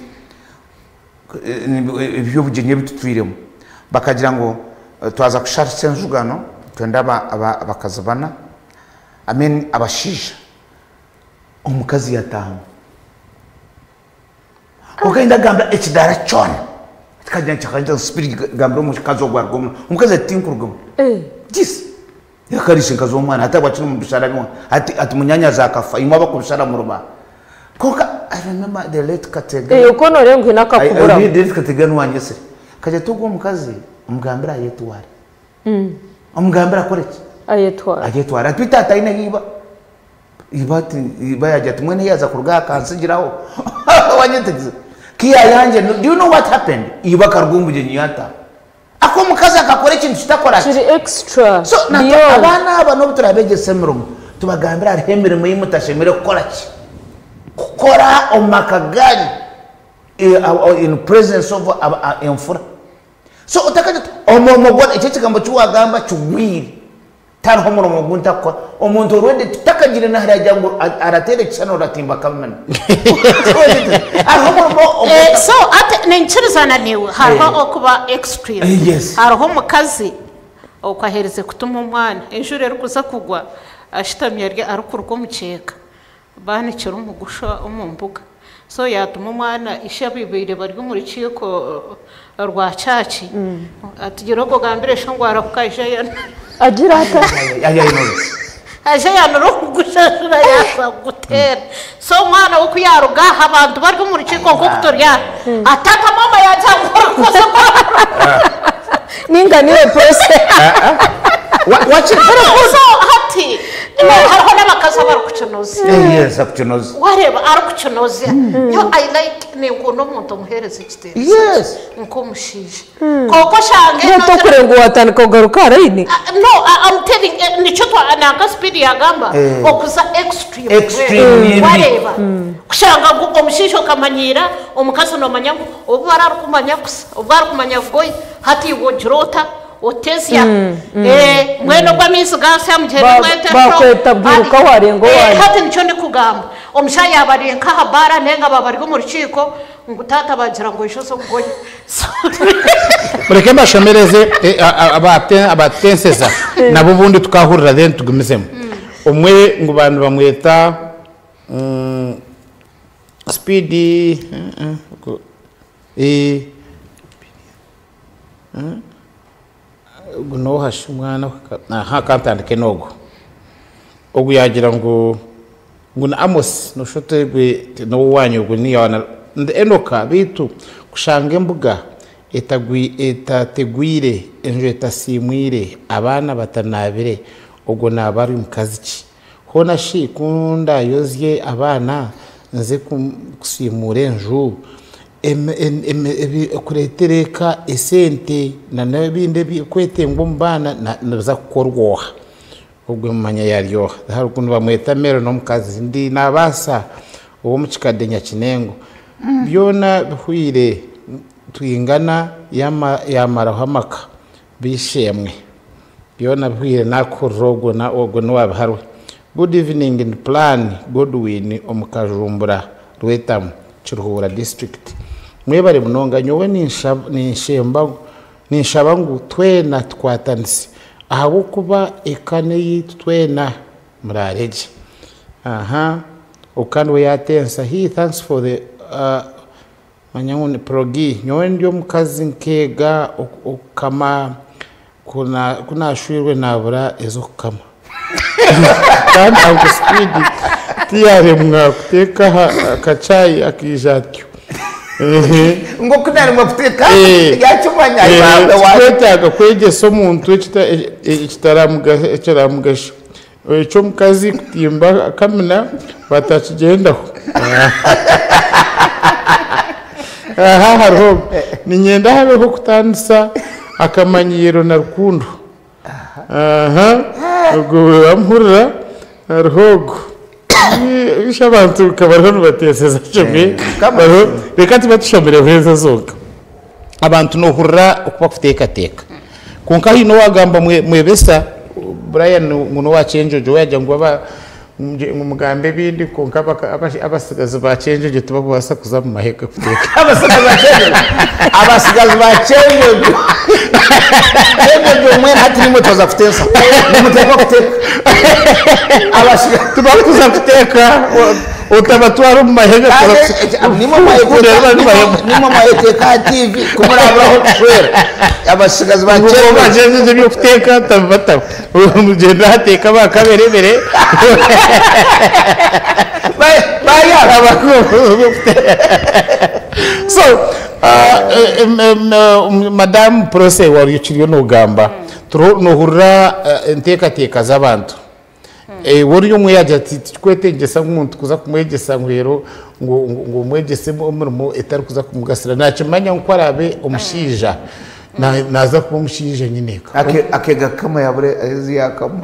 ibyo bugenye bitutwiremo bakagira ngo twaza kushara senzugano twenda abakazabana amen abashisha umukazi yataha ukagenda gambira ekidara cyone tukajya spirit gambira umukazi ogwargomo umukazi atinkurgomo this yakarishe nkazo umwana atabakina mu bishara bimwe ati munyanya zakafa imwe bakubishara mu ruba koka I remember the late Katega uko nore ngo inakakubura the late Katega nwanje se kaje tugo umukazi umugambira ayetware umugambira koreki ayetware twitata ine hiba ibati yajya tumwe ntiyaza kurga kansingiraho wanyetegeze kiya yanje do you know what happened iba kargumbuje nyata ako mukazi akakora ikintu kitakora kiri extra so abana no turabege semrumu tubagambira ari hemirimo y'imutashemire gukora omakagari in presence of enfura so utakaje omogwa icyo kigambo cy'uwagamba cyugwiri tariho murumo guntakora umuntu urwende tutakagire na hariya ngo aratere cyano ratimba kamena so at nenchirizana niwe hariho okuba extreme hariho mukazi okahereze kutuma umwana ejo rero kuza kugwa ashitamye ari kuruko mukeka banikira umugusha umumbuga so yatuma umwana ishabibire bari mu rukiko rwa caci atugira ko gambire shongwara kukaje agira ata aje yanuro kugushashura yasa gutera so umwana wo kuyaruga abantu bari mu rukiko ko kutorya ataka mama yaje gukora kosa ninganiwe pose wache so hati hariho n'abakaza barukucunoza yes akucunoza wareba arukucunoza yo I like ni ngono muntu muhereza kitero yes nko mushije koko shange no kurengo watandika kugaruka arayini no I'm telling nicho twa nanga speed yagamba okuza extreme wareba kushanga ngo omushisho kamanyira omukazi no manyango obara kumanya gusa obara kumanya goyi hati wojrota otezia mweno kwa misi gasi amjere mwete bakweta bwiruka warengo wari hati nicho ndi kugamba omushaya abarenka habara nenga babari mu rukiko ngutata bagira ngo ishoso goyi mureke mbashomereze abatenseza nabo bundi tukahurira then tugumizemo umwe ngo bantu bamweta speed no hasha umwana ha kantandike nogo ogu yagira ngo na Amos no shote gwe no wanyu gwe ni yana enoka bitu kushanga embuga etategwire enjo etasimwire abana batanabire ogo nabari mukaziki hona shi kunda yozye abana nze kusimura enjo kuretereka esente na nabinde bikwete ngo mbana naza kukorwa ubwo manya yaryo hari kuntu bamweta mero no mukazi ndi nabasa uwo mukikade nyakinengo byona bihwire twingana yamara hamaka bishemwe byona bihwire nakorogwo na ogo no wabiharwe good evening and plan Godwin omukajumbura rwetamu Kiruhura district mwebare munonga nyowe ninshaba ngo twena twatanise aho kuba ekane yitwena murareje ukanwe yatensa he thanks for the manyangone progi nyowe ndio mukazi nkega ukama kuna ashwirwe nabura ezo kukama kandi ako speed tiyare mwakuteka akacayi akijatyo ngo kunari mufuteka yachumanya kwetaga kwegeso muntu ekitaramugasha echo mukazi kutimba akamina batakigendaho hariho ninyenda habeho kutandisa akamanyiro na rukundo ubwo bamhurira hariho abantu kabarho bateseza cyane reka tubatushamire heza zoga abantu no hurra okubafuteka teka konka hino wagamba mwebesa Brian nguno wacenjoje waje ngo aba umugambe bindi konka abasigazi bacenjoje tubabasa kuza mu maheka kuteka abasigazi bacenjoje mwe hati ni mutoza kutesa nimuteka kuteka abasigazi tubakuza kuteka utabatwara mu maheka nimo maheka TV kumuraburaho kwera abasigazi bacenjoje byo kuteka tabata umugenda hateka bakaberebere baya so madame Prose wari yiciriyo no gamba no hurra enteka z'abantu wari umwe yaje ati kwetengesa nk'umuntu kuza kumwegesa ngwero ngo mwegese umurimo etari kuza kumugasira nakimanya nko arabe umushija naza kuba umushije nyine akega kama yabure ziyakama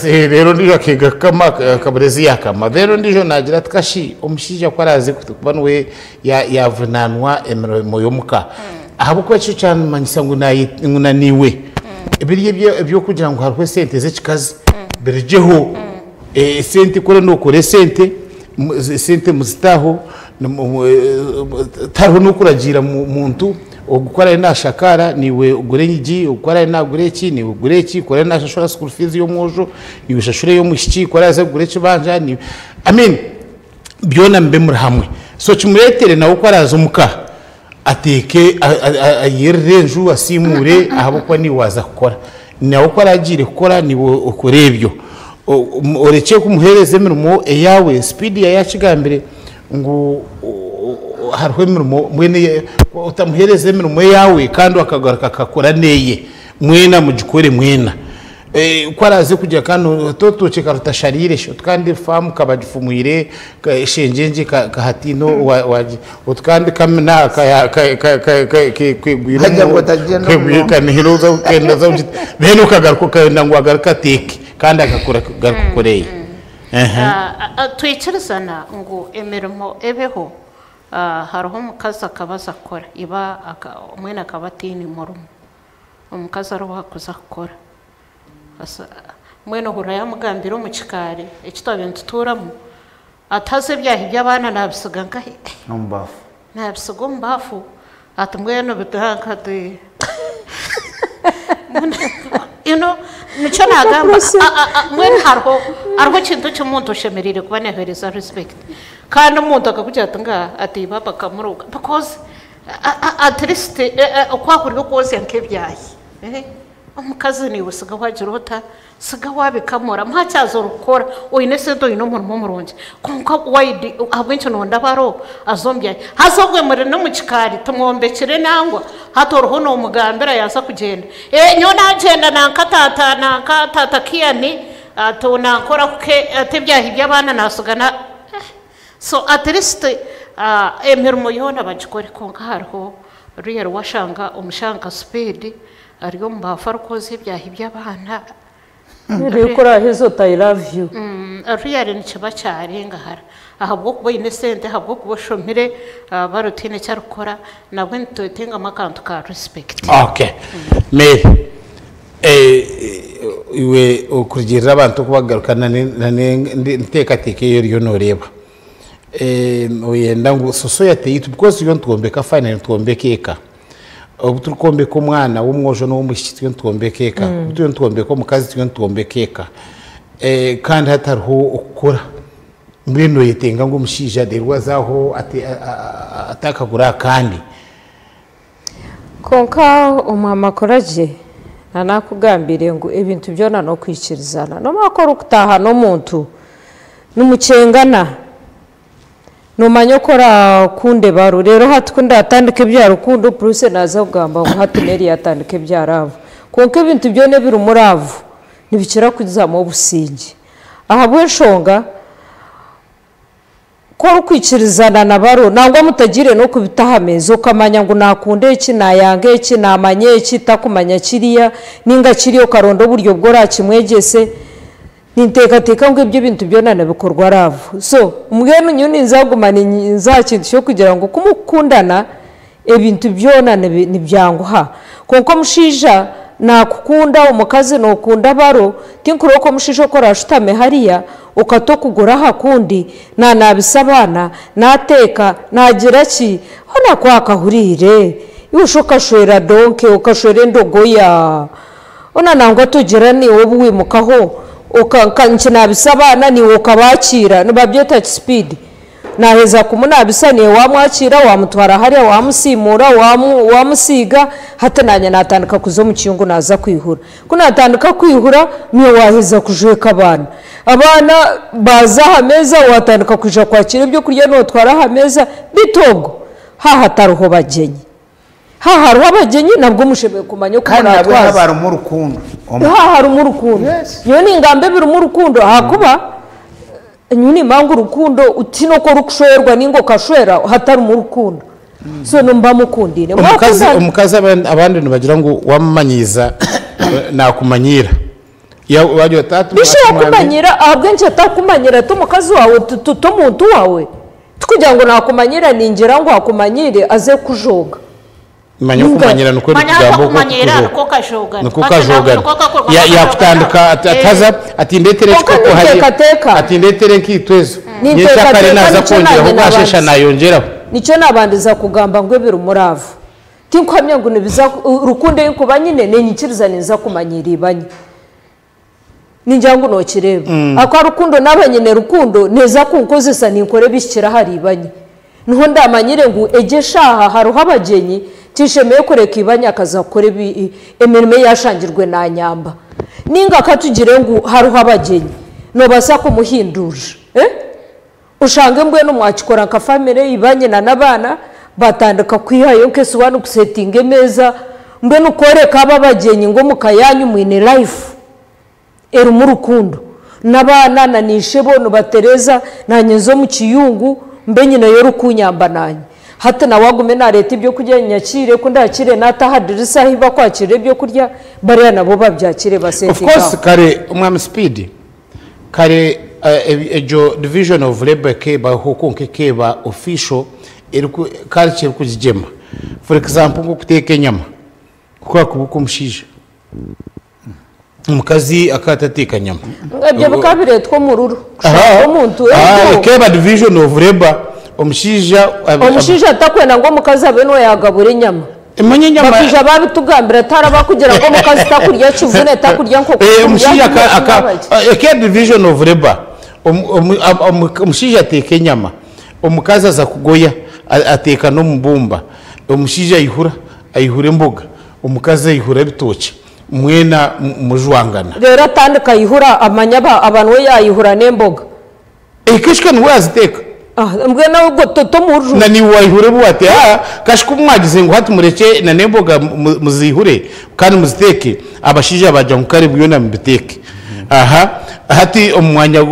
rero ndijo akega kama kabure ziyakama rero ndijo nagira tkashi umushije ko araze kuba nwe yavunanwa emirimo yomuka ahabo ko cyo cyane manyisa ngo naniwe ibyo kugira ngo harwe sente z'ikikazi berjeho sente kore no kore sente muzitaho tariho no kuragira muntu ogukora nashakara niwe ugure nyigi ukora nagure ki ni ugure ki kora nashashora school fees yo mojo ibishashure yo mushiki kora za gure kibanja ni I mean byona mbe muri hamwe so kimuretere nawe ko araza umuka ateke ayirrenju asimure ahabukwa ni waza gukora nawe ko aragire gukora nibo ukorebyo oreke kumuhereze mirimo yawe speed ya yakigambire ngo harwe mirimo mwene utamuhereze mirimo yawe kandi akagaruka akakora neye mwena mugikore mwena ko araze kujya kandi totoce karuta sharire sho kandi famu kabagifumuire shenjenje kahatino waje utkandi kamna kwigwira kwigwikana hiroza ukenda za beno kagaruka kanda ngo agaruka teke kandi agakora garukoreye twikirizana ngo emirimo ebeho hariho umukazi akabaza akora iba umwene akabatini murumo umukazi ariho hakuza akora mwene hura yamugambira mu kikari ekitwabintu turamo ataze byahi by'abana nabisiga ngahe nombafu nabisiga mbafu ati mwene bitankade nico nagamba mwene hariho kintu cy'umuntu ushemerere kuba nehereza respect kandi umuntu akakugira ati ati baba kamuruga because at least ukwakuriwe kose nk'ibyahi umukazi ni usiga wajirota siga wabikamura mpacyazo rukora oyine sento ino muntu muronje konka wide abwencho nonda baro azombya hazogwe muri no mukikari tumwombekere nangwa hatoroho no mugambira yaza kugenda nyona agenda nankatata kiyani atona nkora kuke atebyahi by'abana nasugana so at least emirimo yona bagikore konka hariho real washanga umushanga speed ariyo mbafarukoze byahi by'abana rikora hizo I love you real ni kiba cyarenga hara ahabwo kuba innocent ahabwo kuba shomire barutine cyarukora nabwo ntotenga makantu ka respect okay Mary iwe ukugirira abantu kubagarukana nteka teke yo noreba oyenda ngo soso yateye because yo ntwombeka final ntwombekeka ubutukombe ko mwana w'umwojo no w'umushitsi ntwombekeka utuyo ntwombeko mukazi tuyo ntwombekeka kandi hatariho ukora mbino yetenga ngo mushija derwa zaho atakagura kandi konka umama koraje nanakugambire ngo ibintu byo nano kwikirizana no makora ukutaha no muntu numucengana numanyo kora kunde baro rero hatkunda atandike bya rukundo plus naza kugamba ngo hatuneri yatandike bya ravu konke ibintu byo ne biri muravu nibikira kuzama obusingi ahabwe nshonga ko kwikirizana na baro nangwa mutagire no kubitahamezo kamanya ngo nakunde iki nayange iki namanye iki takumanya kiriya ninga kiriyo karondo buryo bwora kimwegese ninteka ngo ibyo bintu byo nane bikorwa ravu so umwene nyuni nzagumana nzakintu cyo kugira ngo kumukundana ebintu byo nane nibyanguha konko mushija nakukunda umukazi no kunda baro tinkuro ko mushisho ko rashutame hariya ukatokugura hakundi nabisabana nateka nagira ki hona kwakahurire yushoka shwera donke ukashwere ndogoya ona nangwa tugira ni wowe wimukaho ukankanche nabisabana ni ukabakira nibabyeta speed naheza kumunabisaniye wamwakira wamutwara hariya wamusimura wamusiga hatananya natandika kuzo mu kiyungu naza kwihura kunatandika kwihura niyo waheza kujweka abana baza hameza watandika kuja kwakira ibyo kurya no twara hameza bitogo hataruho bagenyi haruho abagenyi nabwo mushebe kumanya ko nabwo habara mu rukundo haru mu rukundo yo ni ngambe biri mu rukundo hakuba nyuni mangu rukundo utino ko rukushwerwa ningo kashwera hatari mu rukundo so numba mukundire umukazi abandi nbagira ngo wamanyiza nakumanyira ya waje batatu bishaka kumanyira abwenje atakumanyira to mukazi wawe to muntu wawe tukugira ngo nakumanyira ningira ngo akumanyire aze kujoga manyo kumanyira nuko kigambo ko kashoga nuko kajoga ya kutandika ataza ati ndetere ko hari ati ndetere nkitwezo nyesha kare naza kongera ho gashesha nayongeraho nico nabandiza kugamba ngo biri umuravu tinkwamye ngo nibiza rukunde yuko banyine nenyikiriza niza kumanyira ibanye ninjangu no kireba akwa rukundo nabanyene rukundo neza kunkozesa ninkore bishikira haribanye niho ndamanyire ngo egeshaha haruha abagenyi tishemeye kureka ibanya akazakore emirime yashangirwe na nyamba ninga katugire ngo haruha abagenyi no basa kumuhinduje ushange mbwe no mwakikora nka family ibanye na nabana batandika kwihayo nkese wanu kusettinge meza mbwe no koreka ababagenyi ngo mukayanyu mwine life eru mu rukundo nabana nanishe bono batereza nanyezo mu kiyungu mbe nyina yo rukunyamba nanye hata na wagume na leta ibyo kurya nyakire ko ndakire natahadirisa hiba kwakire ibyo kurya bari nabo babyakire basettinga of course kare umwami Speed kare ejo division of labor ke ba hukunke ke ba official eriku culture kujigema for example ngo kuteka nyama kwa kubukumshije umukazi akatateka nyama ngabye bukabire two mururu umuntu ke ba division of labor umushija atakwena ngo mukazi abeno yagabura nyama imonye nyama bakija babitugambira taraba kugira ngo mukazi takurya kivune takurya nko umushija ke division of labor umushija ateka nyama umukazi aza kugoya ateka no mubumba umushija ayihura imboga umukazi ayihura bitoke mwena mujwangana rero atandika yihura amanyaba abantu we yayihura nemboga ikishwe nwe aziteka mbwe nawe go toto muru na ni wayihura buwate kashku mwagize ngo hati mureke na nemboga muzihure kandi muziteke abashije bajya mu kare byo na mbiteke hati umwanya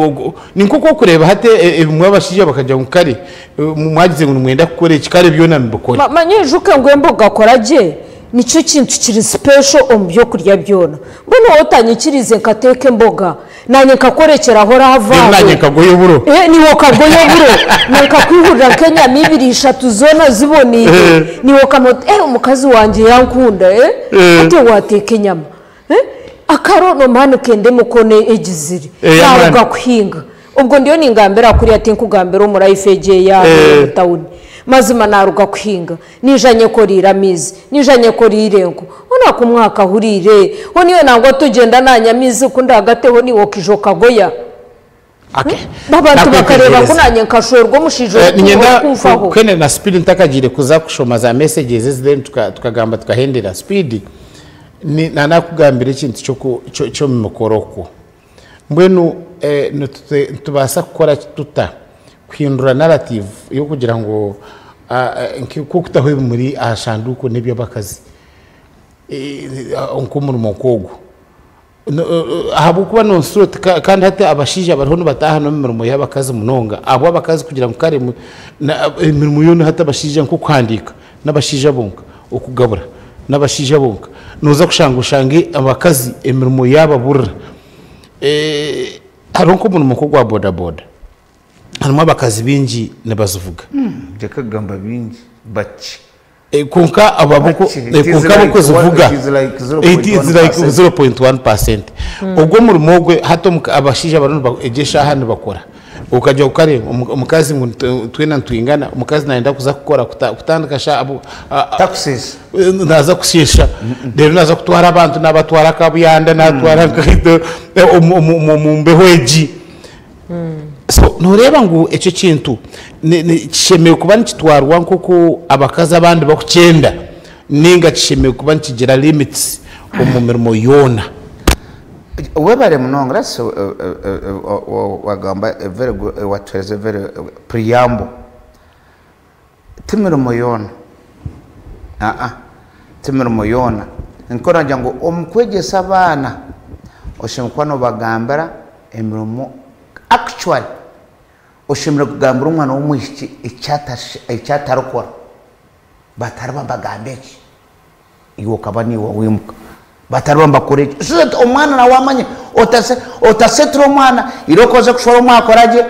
ni nkuko kureba hate mwe bashije bakajya mu kare mwagize ngo mwenda gukora ikikare byo na mbikora manyejuke ngo emboga koraje nicyo kintu kiri special byo kurya byona mbona utanyikirize nkateke mboga nanye kakorekera hora hava nanye kagoye buro niwo kagoye buro nakakwihurira Kenya 2-3 zona ziboniye niwo kamote umukazi wanje yankunda ate wateke nyama akarono manu kende mukone egiziri yaruga kuhinga ubwo ndiyo ningambera kuri ati nkugambera mu life eje ya town mazima naruga kuhinga nijanye ko riramizi nijanye ko rirengo ona ku mwaka hurire honiyo nango tugenda nanyamizi kunda hagateho ni wokijoka goya babantu bakareba kunanye nkashorwa mushijo kumfaho kwene na Speed ntakagire kuza kushoma za messages then tukagamba tukahendera Speed ni nanakugambira ikintu cyo mukoroko mbwenu tubasa gukora tuta kwindura narrative yo kugira ngo kuko taho muri ashanduko nebyo bakazi onkumurimo kogo habu kuba no strut kandi hate abashije bariho bataha no mirimo y'abakazi munonga abo abakazi kugira ngo kare imirimo yo hata abashije nko kwandika n'abashije bonka okugabura n'abashije bonka nuza kushangushange abakazi imirimo y'ababura haronko umuntu gwa boda boda harimo abakazi bingi nebazuvuga ndeka gamba bingi bachi kunka ababuko kunka zuvuga it is like 0.1%. ubwo murimo gwe hato abashije abantu egesha hano bakora ukajya ukare umukazi ngo twena ntwingana umukazi naenda kuza gukora kutandikasha abo taxes naza kushesha rero naza kutwara abantu nabatwara kabuyanda natwara nkito mumbehoji so nureba ngo ecyo kintu kishemeye kuba nkitwarwa nkoko abakazi abandi bakucenda ninga kishemeye kuba nkigira limits umumirimo yona webare munongra so wagamba very good what is a very preamble timirimo yona timirimo yona nkora njango omkwegesa abana oshimkwano bagambara emirimo actually oshimira kugambira umwana w'umwishiki icyatarukora bataraba bagambeki iyo kabani wo wimuka bataraba bakoreje umwana na wamanye otasetro umwana irokoze kushora umwaka oraje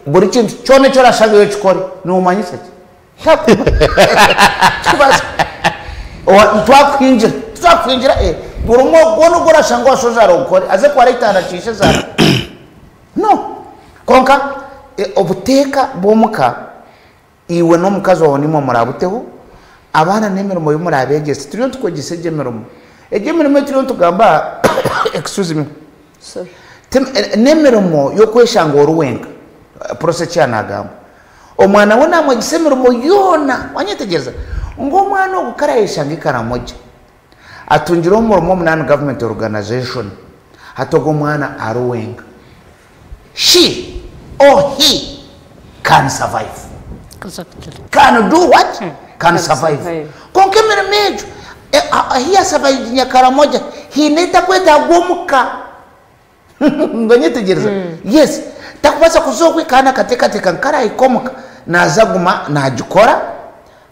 buri kintu cyone cyo rashagiye cyikore no umanyise kibasa twakwinjira burumo gono gorashanga washoza rokore aze kwa ritana cishe za no konka obuteka bomuka iwe no mukazi wawe nimo murabuteho abana nemirimo yo murabegese turiyo tukogiseje mirimo egemirimo turiyo tugamba excuse me nemirimo yo kweshanga oruwenga process yanagamba omwana we namwe gisemirimo yona wanyetegereza ngo omwana ogukara yeshanga ikaramoja atungira umurimo munani government organization hatogo mwana aruwenga she or he can survive can do what can survive konke mejo hiya survive nyakaramoja hineta kweta gumuka ngonyetegereza yes takubasa kuzokwikana katekateka nkara ikomuka nazaguma najikora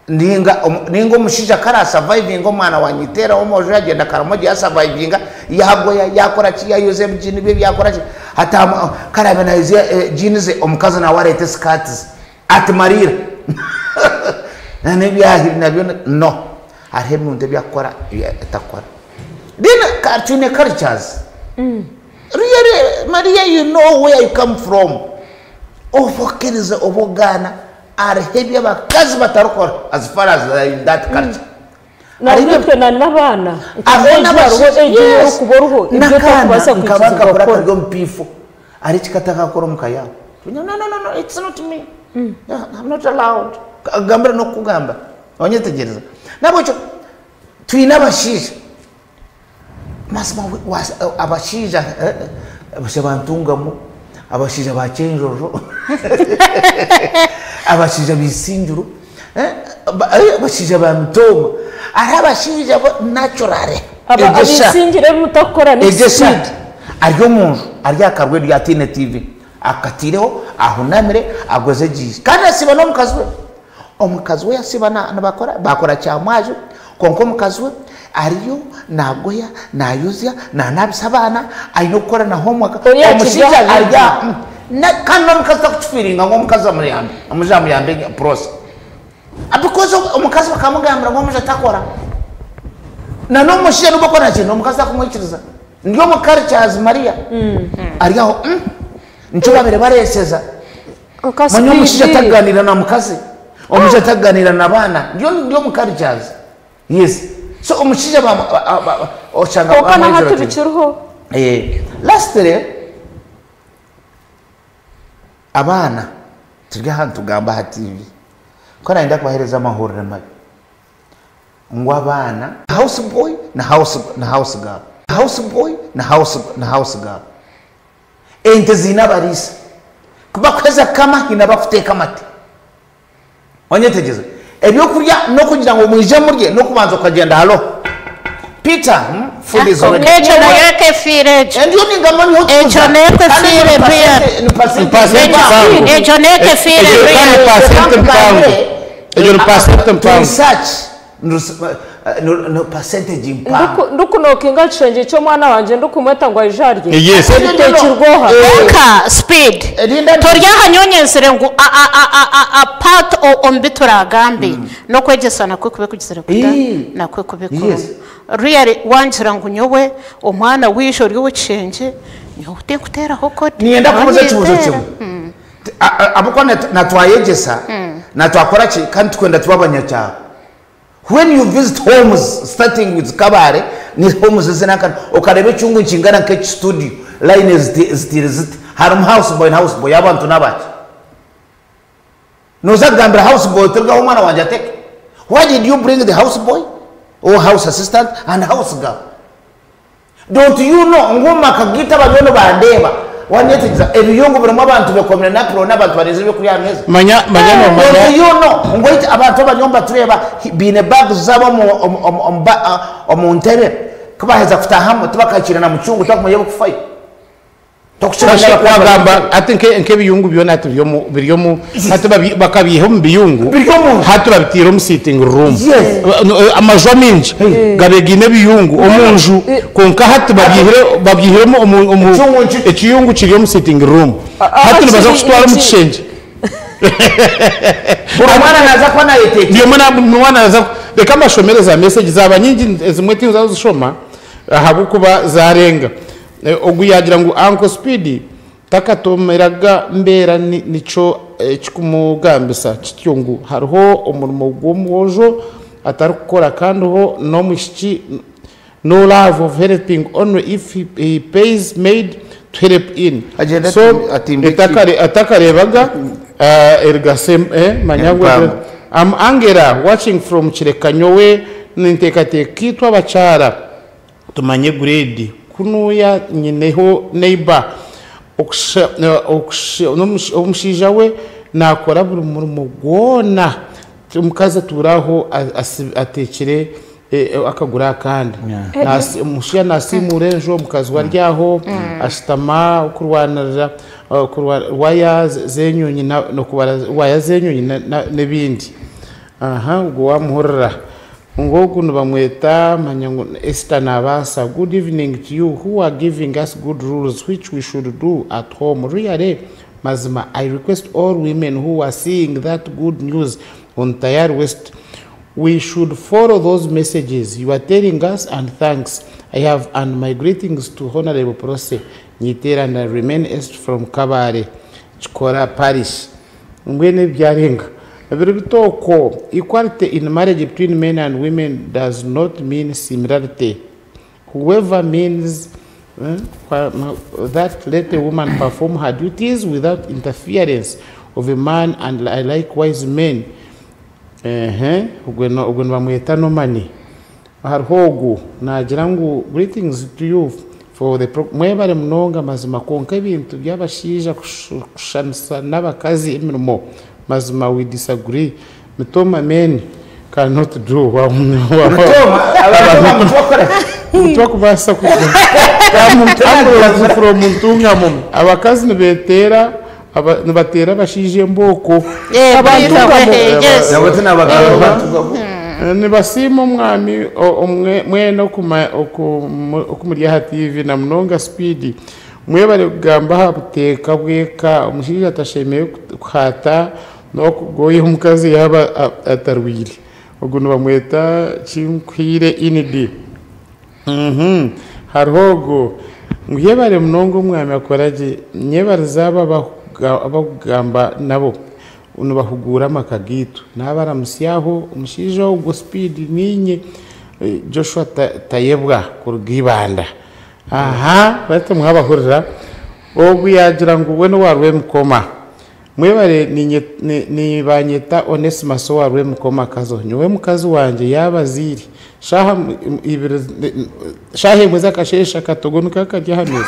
ningo mushija kara surviving omwana wanyitera omojo agenda karamoja ya surviving yagoya yakora ki yayoze mjini bye yakora ki hata karabe na jinize omukazi na warete skats atmarira nane byahiri nabyo no arhemu nde byakora takora dina cartoon cultures really Maria, you know where you come from ofokiriza obogana arhebya bakazi batarukora as far as in that culture ariko nabana abona baruho kuboruho ibyo twabasa kwikiza bakora ryo mpifo ari kikataka kora mukaya no it's not me I'm not allowed gambira no kugamba onyetegereza nabo cyo twina bashije masma abashija abashibantungamo abashija bacenjojo abashija bisinjuru abashija bamtoma ari abashija natural abisingire mutakora ni speed aryo muntu arya karwe rya Tine TV akatireho ahunamire agoze giye kandi asiba no mukazi we asiba bakora cyamwaje konko mukazi we ariyo nagoya nayuzya nanabisabana ayino gukora na homework omushija arya na kandi mukazi takufiringa ngo mukazi amuyambe amujamu yambe process because omukazi bakamugambira ngo muja takora na no mushije no bakora kintu omukazi akumwikiriza ndiyo mu cultures Maria ariho ncuba bere bareseza manyo mushije taganira na mukazi omuja taganira na bana ndiyo mu cultures yes so omushije ochanga okana hatu bichiruho lastly abana tujya hantu gamba ha TV ko naenda kubahereza amahoro mabi ngo abana house boy na house girl house boy na house girl ente zinabarisa kubakweza kama hinabafuteka mate onyetegeza ebyo kurya no kugira ngo mwije murye no kubanza ukagenda halo Peter food is already ejo na yake fireje and you ninga mami hotu ejo na yake fire bia ejo na yake fire ejo no percent research no percentage impact ndukuno kinga change cyo mwana wanje ndukumweta ngo ajarye yes tekirwoha ka speed torya hanyonyezere ngo a part ombitura gambi no kwegesana kwe kube kugisera kuta nakwe kubikora really wanjira ngo nyowe omwana wisho ryo wicenge nyo tekutera hoko nienda kubuza kibuzo cyo abuko natwayegesa natwakora ki kandi twenda tubabanyacyaha. When you visit homes starting with Kabare, ni homes zinaka okarebe chungu chingana ke studio line is harum house boy abantu nabaki no zagambira house boy turga umwana wanje take. Why did you bring the house boy or house assistant and house girl? Don't you know ngoma kagita bajono bandeba wanyetegeza ebiyongo birimo abantu bekomera na pro n'abantu barezebe kuri ya meza manya you know ngoite abantu abanyomba tureba bine bag zabo mu ntebe kubaheza kutahamo tubakakirana mu cyungu takumye kufayo tokushaka kwagamba ati nke biyungu byo nati byo mu hatu bakabiho mu biyungu hatu babitiro mu sitting room amajwa minji gabegine biyungu omunju konka hatu babyihiremo ekiyungu kiriyo mu sitting room hatu baza kutwara mu kishenje mwana naza kwa na yete niyo mwana naza beka mashomereza message zaba nyingi zimwe tinza zishoma habukuba zarenga oguyagira ngo Uncle Speedy takatomeraga mbera nico kikumugambisa kityungu hariho umurimo gw'umwojo atarukora kandi ho no mushiki no love of helping only if he pays made to help in. Agenda So atimbiki. atakarebaga ergasem manyagwe. I'm Angela watching from Chirekanyowe nintekate kitwa bachara tumanye grade kunuya nyineho neighbor omushija we nakora buri murimo gwona umukazi turaho atekere akagura kandi umushiya nasimure njo mukazi waryaho ashitama kurwanira waya zenyonyi no kubara waya zenyonyi nebindi ubwo wamuhorera ngoku bamweta manyango Esther Nabasa. Good evening to you who are giving us good rules which we should do at home. Really mazima, I request all women who are seeing that good news on Tayar West, we should follow those messages you are telling us, and thanks. I have and my greetings to Honorable Prose Nyitera and I remain Est from Kabare Chikora Parish. Mwene byarenga equality in marriage between men and women does not mean similarity. Whoever means that let a woman perform her duties without interference of a man, and likewise men. Greetings to you for the mwebare mnonga mazima konka ibintu byabashija kushanisa n'abakazi imirimo mazima. We disagree. Mitoma men cannot do mutokubasa from muntungamo abakazi nibetera nibatera bashije mboko nibasima umwami mwene okumurya TV na mnonga speed mwebare kugamba habuteka bweka umushije atashemeye kuhata no kugoye umukazi yaba atarwire ubwo bamweta chinkwire inidi harhogo nguyebare mnongo umwami akoraje nyebare zaba abagamba nabo unubahugura makagitu nabaramusyaho umushijo ubwo speed ninye Joshua Tayebwa kurugibanda bata mwabahurira obwo yagira ngo we no warwe mukoma mwebare ni banyeta Onesimus warwe mukoma kazo nyowe mukazi wanje yabaziri shahe mweza kashesha katogonuka kajya haneza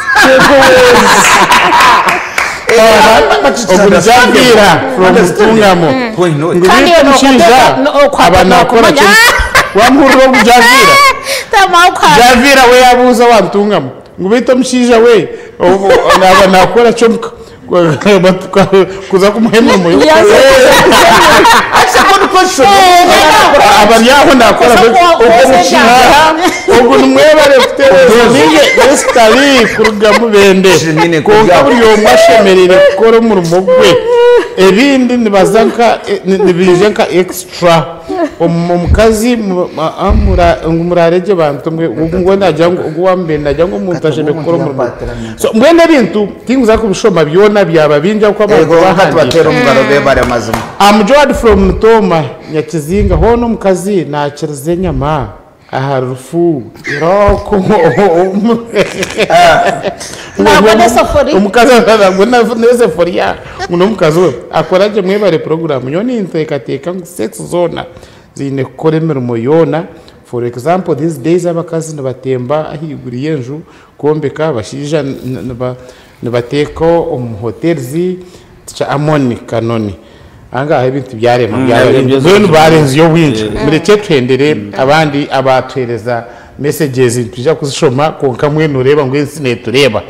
Javira from Tungamo ngubita mushinja abanakora wamurro Javira we yabuza wantungamo ngubita mushinja we abanakora chomka kuza kumuhemba moyo abanyaho nakora ubwo mwebare ninge estali kuruga mubende konka buri yomwashemerere kora mu rumogwe ebindi nibazanka nibijenka extra umukazi murareje bantu ngo najyango ugwambe najyango umuntu asheme kora mu rumogwe so mwene bintu tinguza kubishoma byona byaba binja kwa abantu batera umugaro bebare mazima. I'm George from Toma Nyakizinga hono mukazi nakirize nyama aharufu iroko umukazi neze foria muno mukazi akoraje mwebare program yoni intekateka sex zone zine koremera moyona. For example, these days abakazi nabatemba ahiguriye nju kombeka bashija nabateko hotels cha Amoni Kanoni anga ibintu byarema byarema barenze yo winje mureke twendere abandi abatwereza messages tujya kuzishoma konka mwe nureba ngo insine tureba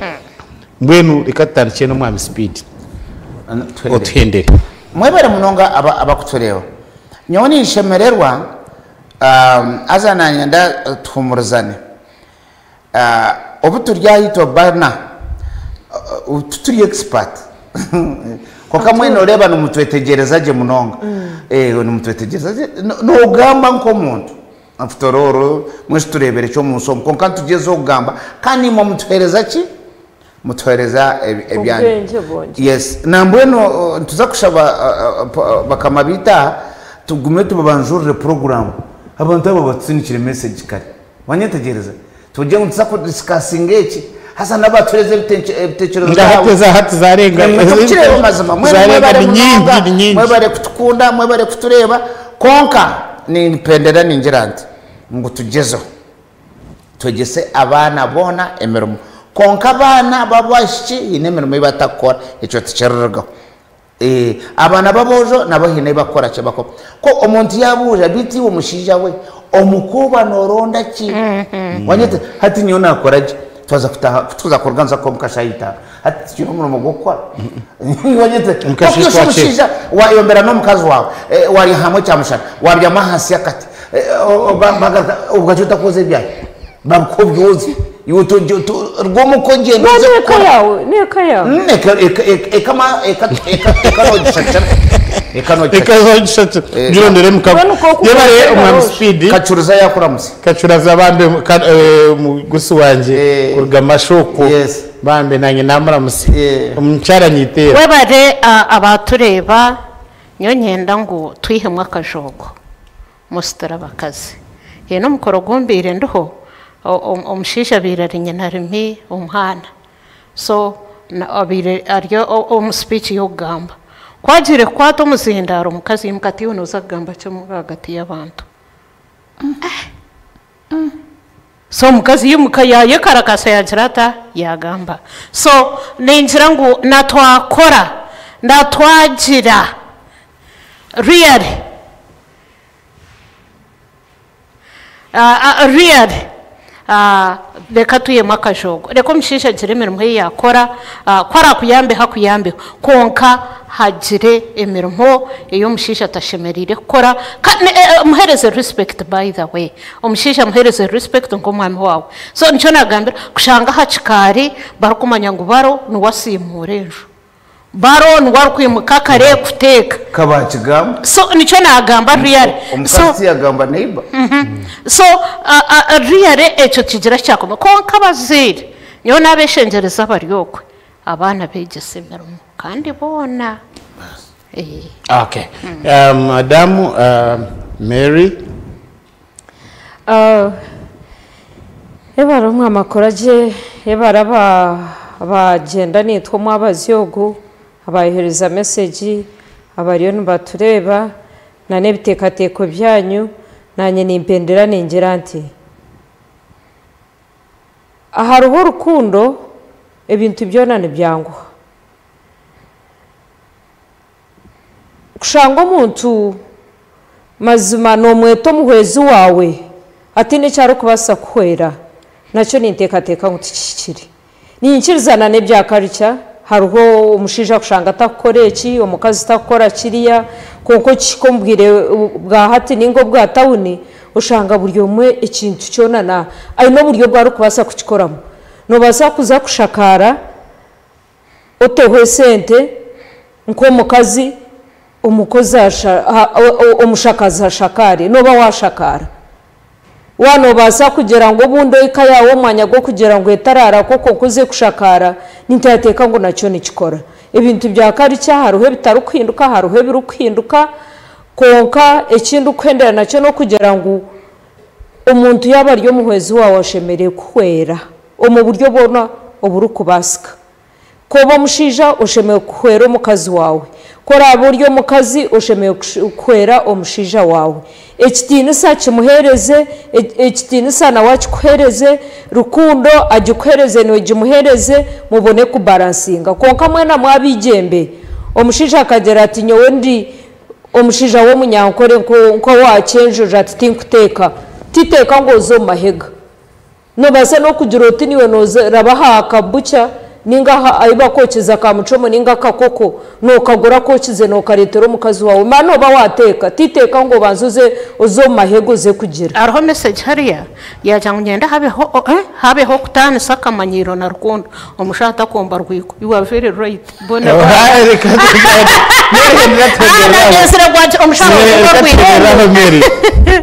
mwenu rikatandike no mwami speed otwendere mwebere munonga abakutureba nyoni ishemererwa azananya nda tumurzane obu turyahito barna turi expert koka mwene ureba numutwetegereza je munonga numutwetegereza no gamba nko muntu aftororo mwese turebere cyo musomo konka tugeze ogamba kandi mu mutwereza ki mutwereza ebyanye yes nambweno tuza kushaba bakamabita tugume tubabanjurire program abantu abo batsinikire message kare wanyetegereza tujye ngo tuza discussing iki hasa n'abatureze ibitekerezo ndahateza hati zarenga tukireba mazima mwe bare kutukunda mwe bare kutureba konka ni pendera ningiranti ngo tugezeho tugese abana bona emirimo konka abana babashiki inemirimo ibatakora icyo tucererwa abana babojo nabo hine bakora cyo bako ko umuntu yabuje biti umushija we omukuba noronda ki wanyete hati nyo nakoraje tuza kurganza ko mukashayita hati cyo umuntu gukora wanyete mukashishwa wayombera no mukazi wawe wari hamwe cyamushaka wabya mahasi yakati ugajuta koze byaye bakobyoze yuto rwomo kongenda neka yawe ekanogishacha ndire mukabare umwam speed kacuruza yakuramuse kacuraza bambe mugusu wanje kurga mashoko bambe nanye namuramuse umcara nyitera webare abatureba nyo nyenda ngo twihemwa akajogo mustara bakazi ye no mukorogombire ndoho omushisha birarinya narimi umhana so abire aryo speech yogamba kwagire kwato muzindaro mukazi mukati yonoza gamba cyo mugati y'abantu so mukazi yumukayaye karakasa yajirata yagamba so ninjira ngo natwakora ndatwagira really reka tuyemo akajogo reka umushisha agire imirimo ye yakora kwara kuyambe hakuyambe konka hagire imirimo iyo umushisha atashemerire gukora muhereze respect by the way umushisha muhereze respect ngo mwami wawe so nicyo nagambira kushanga hacikari barakumanya ngo baro nuwasimure ejo baro ndwara kwimuka kare kuteka kabakigamba so nicyo nagamba real umukasi yagamba neighbor so real echo kigira cyakoma ko kabazire niyo nabeshengereza baryokwe abana begese merumo kandi bona okay madam Mary ebara umwe amakoraje ebara bagenda nitwo mwabazyogu abayohereza message abariyo nbatureba nane bitekateko byanyu nanye nimpendera ningiranti aharuho rukundo ebintu byonane byangu kushanga umuntu mazima no mweto muhwezi wawe ati ne cyaro kubasa kwera nacyo nintekateka ngutikikiri ninkirizana ne byakarica haruho umushija kushanga atakoreki umukazi takora kiriya kuko kikombwire bwa hati ningo bwa tawuni ushanga buryo mwe ikintu cyonana ari no buryo bwa rukubasa kukikoramo no basa kuza kushakara otewe sente nko mukazi umukozi umushakazi ashakare no ba washakara wano basa kugira ngo bundo ikayawo mwanya go kugira ngo etarara koko kuze kushakara nintateka ngo nacyo nikikora ibintu bya karica haruhe bitarukwinduka haruhe birukwinduka konka ekindu kwendera nacyo no kugira ngo umuntu yabaryo muhwezi wawe ashemere kwera mu buryo bona uburu kubasika kobo mushija ushemeye kwera umukazi wawe kora buryo mukazi ushemeye kwera umushija wawe ekitinisa kimuhereze ekitinisa na wakikuhereze rukundo agikuhereze no gimuhereze mubone ku balansinga konka mwena mwabigembe umushija akagera ati nyowe ndi umushija wo munyankore nko wacenje ati tinkuteka titeka ngo zo mahega no base no kugira uti niwe no rabahaka bucya ninga aiba kokeza ka mucomo ninga kakoko no kagora kokize no karetero mukazi wawe mano ba wateka titeka ngo banzuze uzo mahego ze kugira araho message hariya yajya ngenda habeho kutani sakamanyiro na rukundo umushata komba rwiko you are very right bona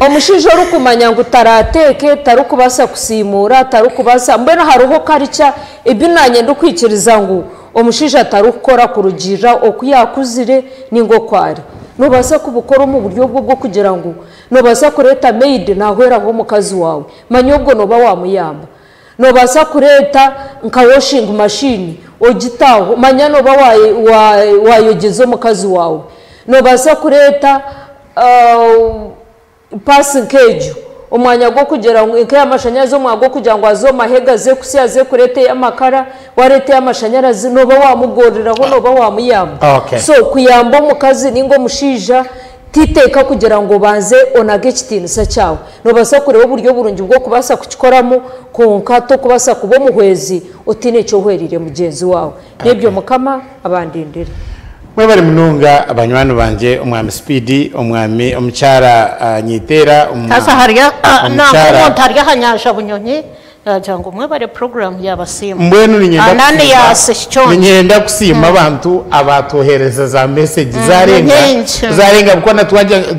omushijo rukumanya ngo tarateke tarukubasa kusimura tarukubasa mbena haruho karica ibinanye ndukwikiriza ngo omushijo atarukora kurugira okuyakuzire ningo kwari no basa kubukora mu buryo bwo kugira ngo no basa kureta maid nahwera ngo mukazi wawe manyobwo no ba wamuyamba nobasa kureta nka washing machine ogitaho manya noba wayogeza omukazi wawe nobasa kureta passing cage umwanya gwo kugera nke amashanyarazi umwanya gwo kugira ngo azo mahega ze kusiyaze kurete amakara warete amashanyarazi noba wamugoreraho noba wamuyamba so kuyamba omukazi ningo mushija titeka kugira ngo banze onage kitinisa cyawe nobasa kureba uburyo burungi bwo kubasa kukikoramo konka to kubasa kubo muhwezi utine cyo hwerire mugenzi wawe nebyo mukama abandindira mwe bari mununga abanywani banje umwami Speed umwami omucyara nyitera sasa hariya nako ntariya hanyasha bunyonyi jango mwe bari program y'abasima mbwenu ninyenda kusima abantu abatohereza za message zarenga kuko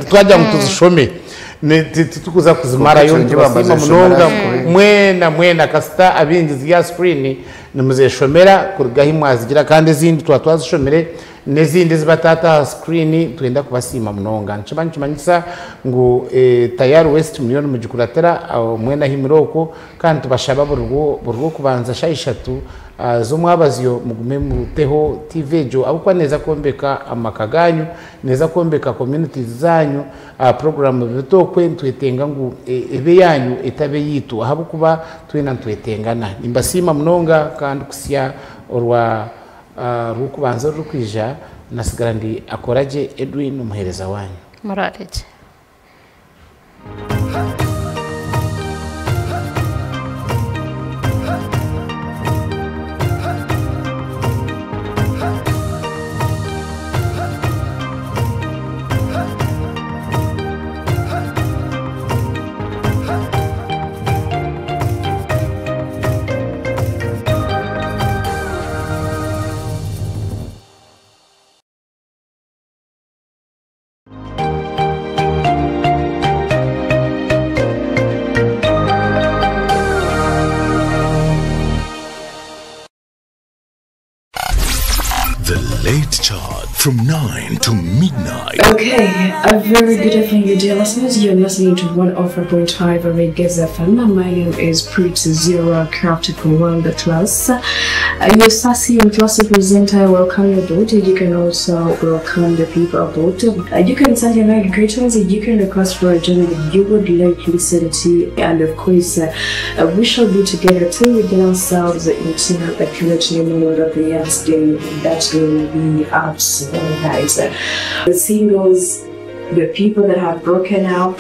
twajya mutuzishome tukuza kuzimara yo basima munonga mwena kasita abingizi ya screen nimuzeshomera kurugahi mwazigira kandi zindi twazishomere nezindi zibatata screen twenda kubasima munonga nchimanyisa ngo tayari West million mujikuratera mwena himiroko kandi tubashaba burwo kubanza shayishatu zo mwabaziyo mugume muteho TV jo abukwa neza kombeka amakaganyu neza kombeka communities zanyu program bitokwe twetenga ngo ebe yanyu etabe yitu ahabukuba twena twetengana imbasima munonga kandi kusya orwa rukubanza rukwija nasigara ndi akoraje Edwin umuhereza wanyu murareje from 9 to midnight. Okay, a very good evening, dear listeners. You're listening to 104.5 Reggae FM. My name is Pretty Zero, crafted from One the Class. Your sassy and classy presenter, I welcome you both. You can also welcome the people both. You can send your night greetings. You can request for a journey that you would like to listen to, and of course, we shall be together till we get ourselves into a community moment of the year's day. That's going to be absolutely nice. The singles, the people that have broken out.